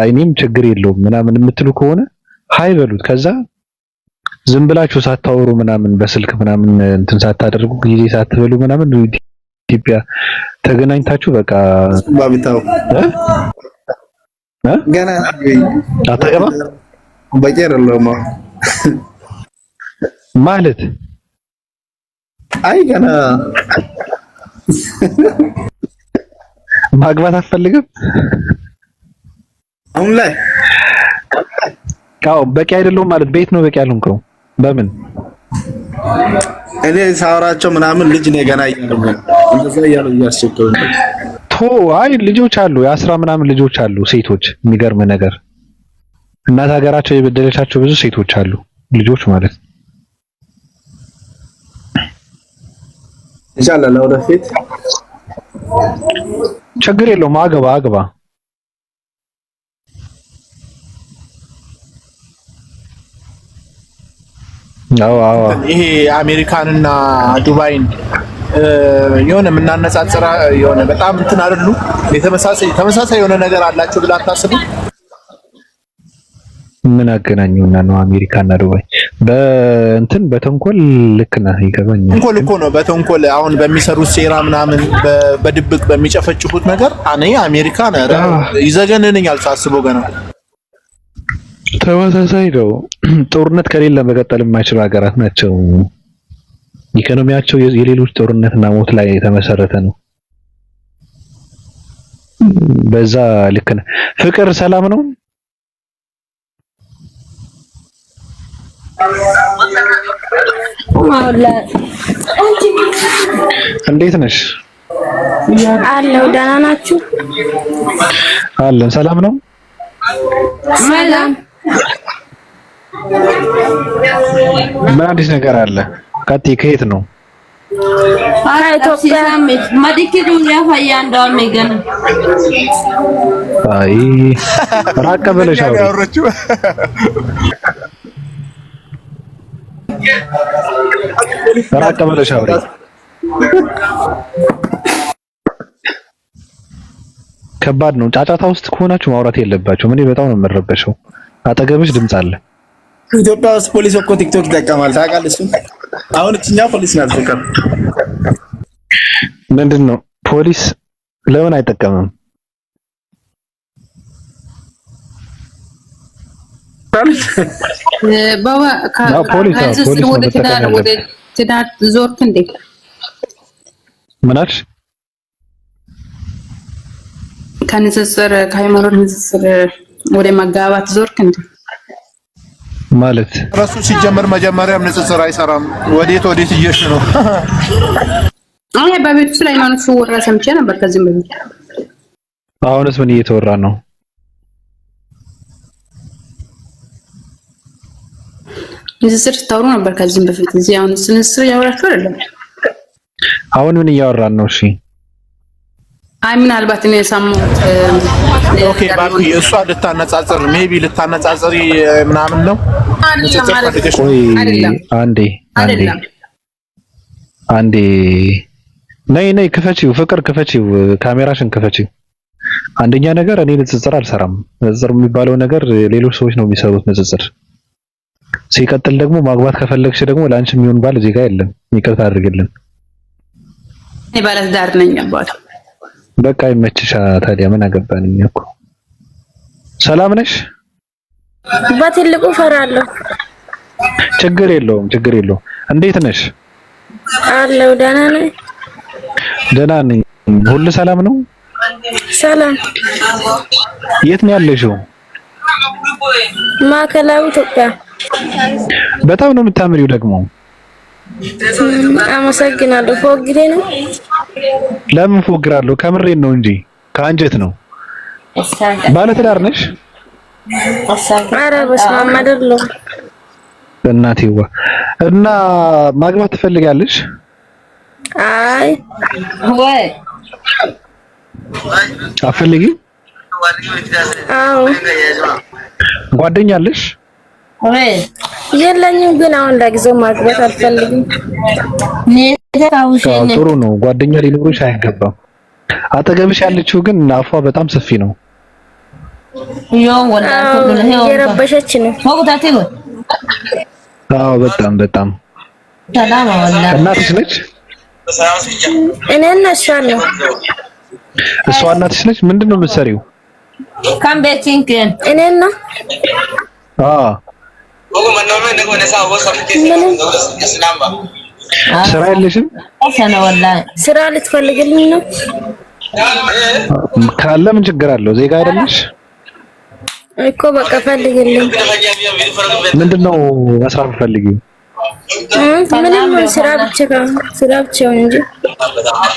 አይኔም ችግር የለውም ምናምን የምትሉ ከሆነ ሃይ በሉት። ከዛ ዝም ብላችሁ ሳታወሩ ምናምን በስልክ ምናምን እንትን ሳታደርጉ ጊዜ ሳትበሉ ምናምን ኢትዮጵያ ተገናኝታችሁ በቃ ባቢታው ገና አታገባ በቀረለማ ማለት አይ ገና ማግባት አትፈልግም አሁን ላይ? አዎ በቂ አይደለም ማለት ቤት ነው በቂ ያልሆንከው በምን እኔ ሳወራቸው ምናምን ልጅ ነው ገና እያሉ እንደዛ እያሉ እያስቸገሩ አይ ልጆች አሉ የ10 ምናምን ልጆች አሉ ሴቶች። የሚገርም ነገር እናት ሀገራቸው የበደለቻቸው ብዙ ሴቶች አሉ ልጆች ማለት ነው። ኢንሻአላህ ለወደፊት ችግር የለውም አግባ አዎ ይሄ አሜሪካንና ዱባይን የሆነ የምናነጻጽራ የሆነ በጣም እንትን አይደሉ ተመሳሳይ የሆነ ነገር አላቸው ብላ አታስቡ? ምን አገናኙና ነው አሜሪካና ዱባይ? በተንኮል ልክ ነህ ይገባኛል። ተንኮል እኮ ነው በተንኮል አሁን በሚሰሩት ሴራ ምናምን በድብቅ በሚጨፈጭፉት ነገር አሜሪካ ይዘገንንኛል ሳስበው ገና ተመሳሳይ ነው። ጦርነት ከሌለ መቀጠል የማይችሉ ሀገራት ናቸው። ኢኮኖሚያቸው የሌሎች ጦርነትና ሞት ላይ የተመሰረተ ነው። በዛ ልክ ነው። ፍቅር ሰላም ነው? እንዴት ነሽ? አለው ደህና ናችሁ? አለን። ሰላም ነው? ሰላም። ምን አዲስ ነገር አለ? ከየት ነው? ኢትዮጵያ ማዲኪ ዱንያ ፈያንዳ ሜገን አይ ራቅ ብለሽ አውሪ። ራቅ ብለሽ አውሪ። ከባድ ነው። ጫጫታ ውስጥ ከሆናችሁ ማውራት የለባችሁም። እኔ በጣም ነው የምረበሸው። አጠገብሽ ድምጽ አለ። ኢትዮጵያ ውስጥ ፖሊስ እኮ ቲክቶክ ይጠቀማል ታውቃለህ? እሱ አሁን እኛ ፖሊስ ናት ፍቅር ምንድነው? ፖሊስ ለምን አይጠቀምም? ባባ ከዚህ ወደ ትዳር ዞርክ እንዴ? ምናሽ ከንጽጽር ከሃይማኖት ንጽጽር ወደ መጋባት ዞርክ እንዴ? ማለት ራሱ ሲጀመር መጀመሪያም ንጽጽር አይሰራም። ወዴት እየሽ ነው? አይ በቤቱ ላይ ሃይማኖት ሲወራ ሰምቼ ነበር ከዚህም በፊት። አሁንስ ምን እየተወራ ነው? ንጽጽር ስታወሩ ነበር ከዚህም በፊት። እዚህ አሁን ንጽጽር ያወራችሁ አይደለም? አሁን ምን እያወራን ነው? እሺ አይ ምናልባት እኔ የሰማሁት ኦኬ ባቢ እሷ ልታነጻጽር ሜቢ ልታነጻጽሪ ምናምን ነው ንጽጽር ፈልገሽ አንዴ ነይ ክፈቺው ፍቅር ክፈቺው ካሜራሽን ክፈቺው። አንደኛ ነገር እኔ ንጽጽር አልሰራም። ንጽጽር የሚባለው ነገር ሌሎች ሰዎች ነው የሚሰሩት ንጽጽር። ሲቀጥል ደግሞ ማግባት ከፈለግሽ ደግሞ ላንቺ የሚሆን ባል እዚህ ጋር የለም። ይቅርታ አድርግልን። እኔ ባለትዳር ነኝ አባቱ። በቃ ይመችሻ። ታዲያ ምን አገባን እኛ እኮ። ሰላም ነሽ? በትልቁ ፈራለሁ። ችግር የለውም። እንዴት ነሽ? አለው ደህና ነኝ። ደህና ነኝ። ሁሉ ሰላም ነው? ሰላም። የት ነው ያለሽው? ማዕከላዊ ኢትዮጵያ። በጣም ነው የምታምሪው ደግሞ። አመሰግናለሁ። ፎግሬ ነው? ለምን ፎግራለሁ? ከምሬን ነው እንጂ ከአንጀት ነው። ባለ ትዳር ነሽ? ኧረ በስመ አብ አይደለም። እናቴዋ እና ማግባት ትፈልጋለሽ? አይ ወይ አፈልጊ? አዎ። ጓደኛ አለሽ? ወይ የለኝም፣ ግን አሁን ለጊዜው ማግባት አልፈልግም። ጥሩ ነው። ጓደኛ ሊኖርሽ አይገባም። አጠገብሽ ያለችው ግን አፏ በጣም ሰፊ ነው። የረበሸች ነው። አዎ በጣም እናትሽ ነች? እኔ እነሳለሁ። እሷ እናትሽ ነች? ምንድን ነው የምትሰሪው? እኔ ነው። ስራ የለሽም? ስራ ልትፈልግልኝ ነው? ካለ ምን ችግር አለው? ዜጋ አይደለሽ እኮ በቃ ፈልግልኝ። ምንድነው መስራት ፈልጊው? ምንም ስራ ብቻ እንጂ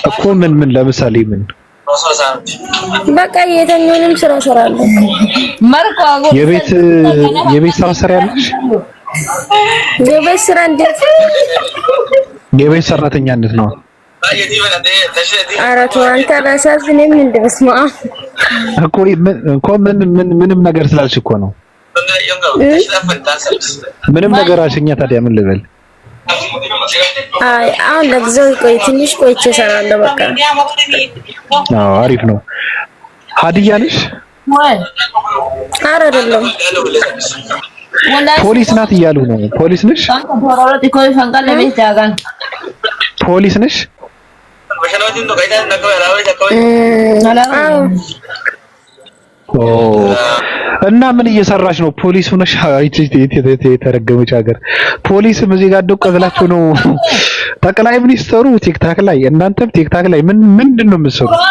እኮ ምን ለምሳሌ ምን በቃ የተኛውንም ስራ እሰራለሁ። የቤት ስራ ሰሪያለሽ? የቤት ስራ እንዴት? የቤት ሰራተኛነት ነው። ኧረ ተው አንተ አላሳዝንም እንደ በስመ አብ እኮ ምንም ነገር ስላልሽ እኮ ነው። ምንም ነገር አልሽኛ። ታዲያ ምን ልበል? አይ አሁን ለጊዜው ትንሽ ቆይቼ እሰራለሁ። በቃ አዎ አሪፍ ነው። ሀዲያ ነሽ? ኧረ አይደለም ፖሊስ ናት እያሉ ነው። ፖሊስ ነሽ? ፖሊስ ነሽ? እና ምን እየሰራሽ ነው? ፖሊስ ሆነሽ የተረገመች ሀገር ፖሊስም እዚህ ጋር ደቀ ብላችሁ ነው። ጠቅላይ ሚኒስትሩ ቲክታክ ላይ እናንተም ቲክታክ ላይ ምንድን ነው የምትሰሩት?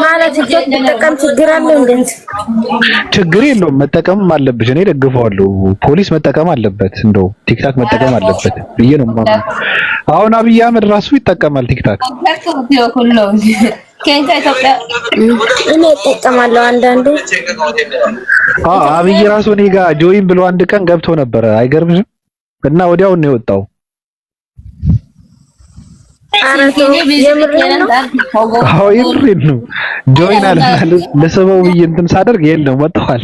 ማለት ተጠቀም ችግር አለው እንዴ? ችግር የለውም መጠቀምም አለብሽ። እኔ ደግፈዋለሁ። ፖሊስ መጠቀም አለበት፣ እንደው ቲክታክ መጠቀም አለበት ብዬ ነው የማምነው። አሁን አብይ አህመድ ራሱ ይጠቀማል ቲክታክ። እኔ እጠቀማለሁ አንዳንዴ። አብይ ራሱ እኔ ጋር ጆይን ብሎ አንድ ቀን ገብቶ ነበረ። አይገርምሽም? እና ወዲያው ነው የወጣው። አዎ የምሬን ነው። ጆይን አለ ለሰበው ብዬ እንትን ሳደርግ የለም ወጣዋል።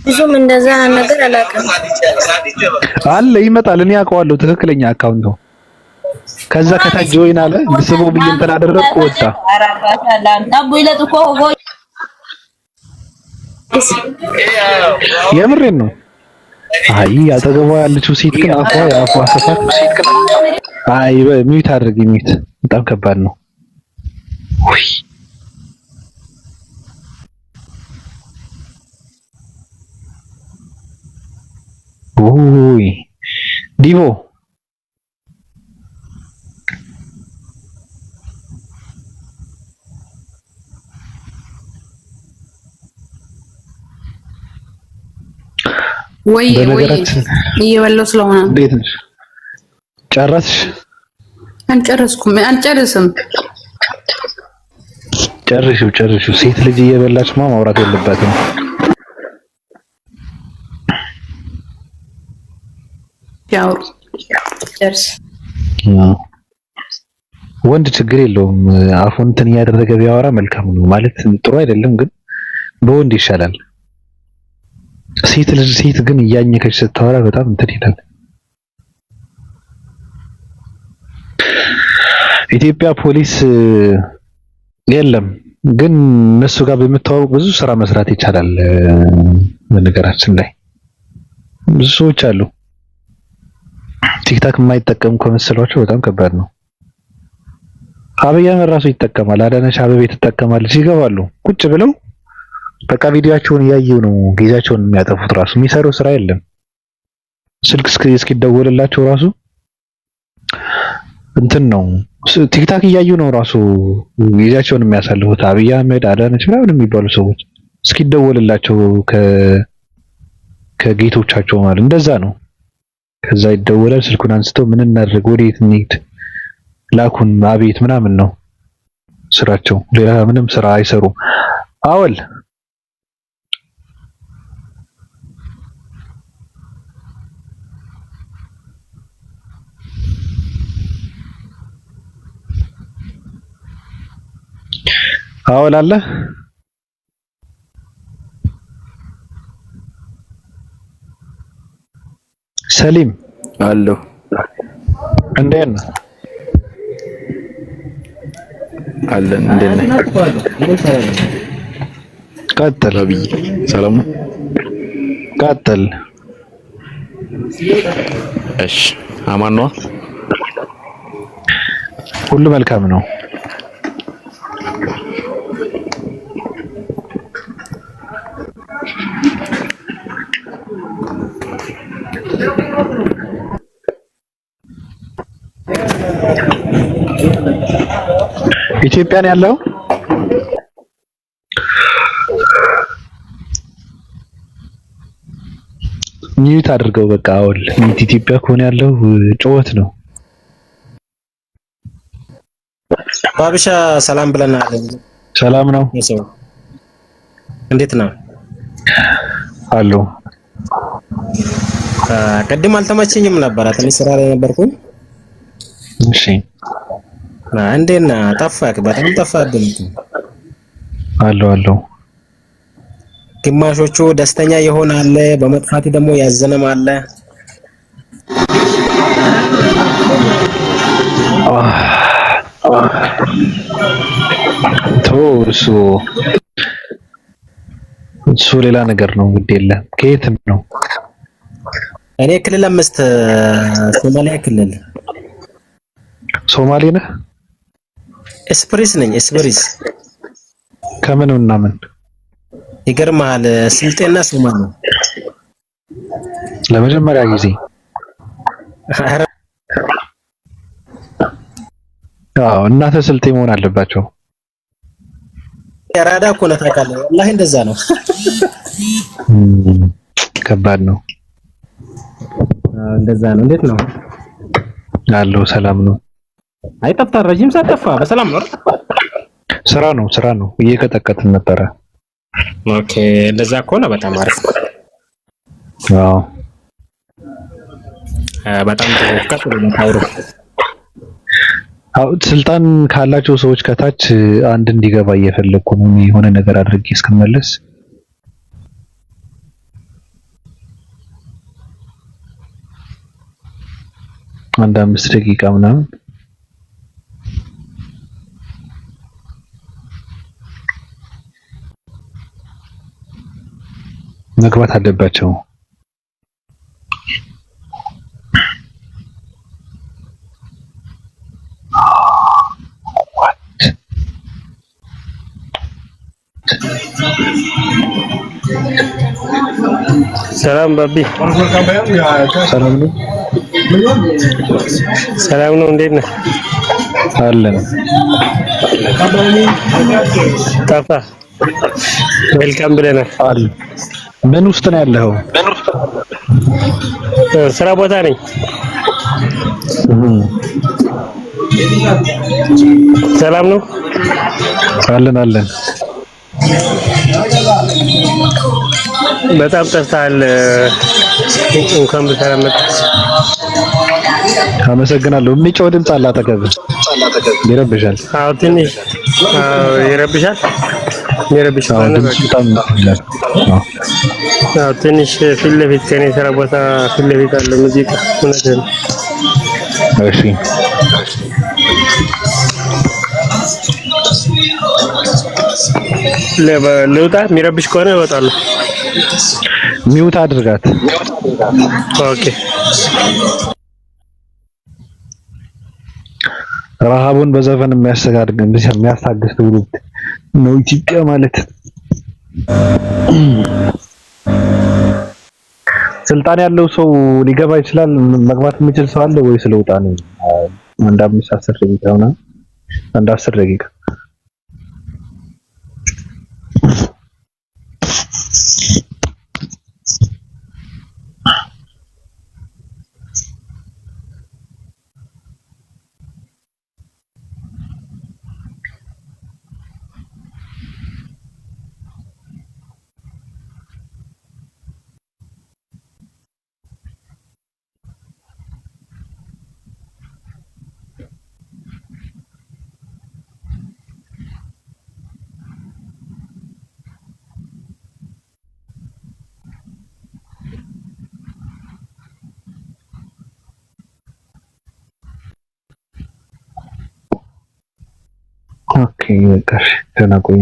ብዙም እንደዛ ነገር አላውቅም። አለ ይመጣል። እኔ አውቀዋለሁ ትክክለኛ አካውንት ነው። ከዛ ከታች ጆይን አለ ለሰበው ብዬ እንትን አደረግኩ ወጣ። የምሬን ነው። አይ አጠገቧ ያለችው ሴት ግን አፏ ሰፋ አይ ሚዩት አድርጊ። ሚዩት በጣም ከባድ ነው። ወይ ኦይ ዲቮ ወይ እየበላሁ ስለሆነ እንዴት ነሽ? ጨረስሽ? አልጨርስም። ጨርሽው። ሴት ልጅ እየበላችማ ማውራት የለባትም። ያው ጨርስ። ወንድ ችግር የለውም አፉን እንትን እያደረገ ቢያወራ መልካም ነው። ማለት ጥሩ አይደለም ግን በወንድ ይሻላል። ሴት ግን እያኘከች ስታወራ በጣም እንትን ይላል። ኢትዮጵያ ፖሊስ የለም ግን እነሱ ጋር በመተዋወቅ ብዙ ስራ መስራት ይቻላል። በነገራችን ላይ ብዙ ሰዎች አሉ ቲክታክ የማይጠቀሙ ከመሰሏቸው በጣም ከባድ ነው። አብይ አህመድ ራሱ ይጠቀማል። አዳነች አበቤ ትጠቀማለች። ይገባሉ ቁጭ ብለው በቃ ቪዲዮአቸውን እያዩ ነው ጊዜያቸውን የሚያጠፉት። ራሱ የሚሰሩ ስራ የለም። ስልክ እስኪደወልላቸው ራሱ እንትን ነው ቲክታክ እያዩ ነው ራሱ ጊዜያቸውን የሚያሳልፉት። አብይ አህመድ አዳነች ምናምን የሚባሉ ሰዎች እስኪደወልላቸው ከጌቶቻቸው ማለት እንደዛ ነው። ከዛ ይደወላል። ስልኩን አንስተው ምን እናድርግ፣ ወዴት እንሂድ፣ ላኩን፣ አቤት ምናምን ነው ስራቸው። ሌላ ምንም ስራ አይሰሩም። አወል አወል አለ ሰሊም አለሁ። እንዴት ነህ? አለን። እንዴት ነህ? ቀጥል። አብይ ሰላም ነው? ቀጥል። እሺ አማን ነው? ሁሉ መልካም ነው። ኢትዮጵያን ያለው ሚዩት አድርገው በቃ አውል ኢትዮጵያ ከሆነ ያለው ጩኸት ነው። ባብሻ ሰላም ብለናል። ሰላም ነው። እንዴት ነው? አሎ ቅድም አልተመቸኝም ነበር፣ ትንሽ ስራ ላይ ነበርኩኝ። እሺ እንዴና ጠፋክ? በጣም ጠፋብኝ። አሎ ግማሾቹ ደስተኛ ይሆናል፣ በመጥፋት ደግሞ ያዘነም አለ። እሱ ሌላ ነገር ነው። ግድ የለም። ከየት ነው? እኔ ክልል 5 ሶማሊያ ክልል። ሶማሌ ነህ? ኤስፕሪስ ነኝ። ኤስፕሪስ ከምንና ምን? ይገርምሃል፣ ስልጤና ሶማሌ ለመጀመሪያ ጊዜ እናተ ስልጤ መሆን አለባቸው። ያራዳ እኮ ነው ታውቃለህ። ወላሂ እንደዛ ነው። ከባድ ነው። እንደዛ ነው። እንዴት ነው? አለው ሰላም ነው። አይጠፋ ረጅም ሰዓት ጠፋ። በሰላም ነው? ስራ ነው። እየቀጠቀጥን ነበረ። ኦኬ፣ እንደዛ ከሆነ በጣም አሪፍ ነው። አዎ በጣም ተወቀጥ ነው። ስልጣን ካላቸው ሰዎች ከታች አንድ እንዲገባ እየፈለኩ ነው። የሆነ ነገር አድርጌ እስከመለስ አንድ 5 ደቂቃ ምናምን መግባት አለባቸው። ሰላም ባቢ፣ ሰላም ነው። ሰላም ነው። እንዴት ነህ? አለን። ጠፋ። ዌልካም ብለናል። ምን ውስጥ ነው ያለው? ስራ ቦታ ነኝ። ሰላም ነው። አለን። በጣም ጠፍተሃል። እንኳን በሰላም መጣህ። አመሰግናለሁ። የሚጮህ ድምፅ አለ አጠገብህ። ይረብሻል። አዎ ትንሽ ይረብሻል። ትንሽ ፊት ለፊት ከኔ ስራ ቦታ ፊት ለፊት አለ ሙዚቃ። እውነትህን ነው። እሺ ልውጣ? የሚረብሽ ከሆነ እወጣለሁ። ሚውት አድርጋት። ኦኬ። ረሃቡን በዘፈን የሚያስታግስ ትውልድ ነው ኢትዮጵያ ማለት። ስልጣን ያለው ሰው ሊገባ ይችላል። መግባት የሚችል ሰው አለ ወይስ ልውጣ ነው? አንድ 5-10 ደቂቃ ሆነ። አንድ 10 ደቂቃ ኦኬ። በቃ ደህና ቆይ።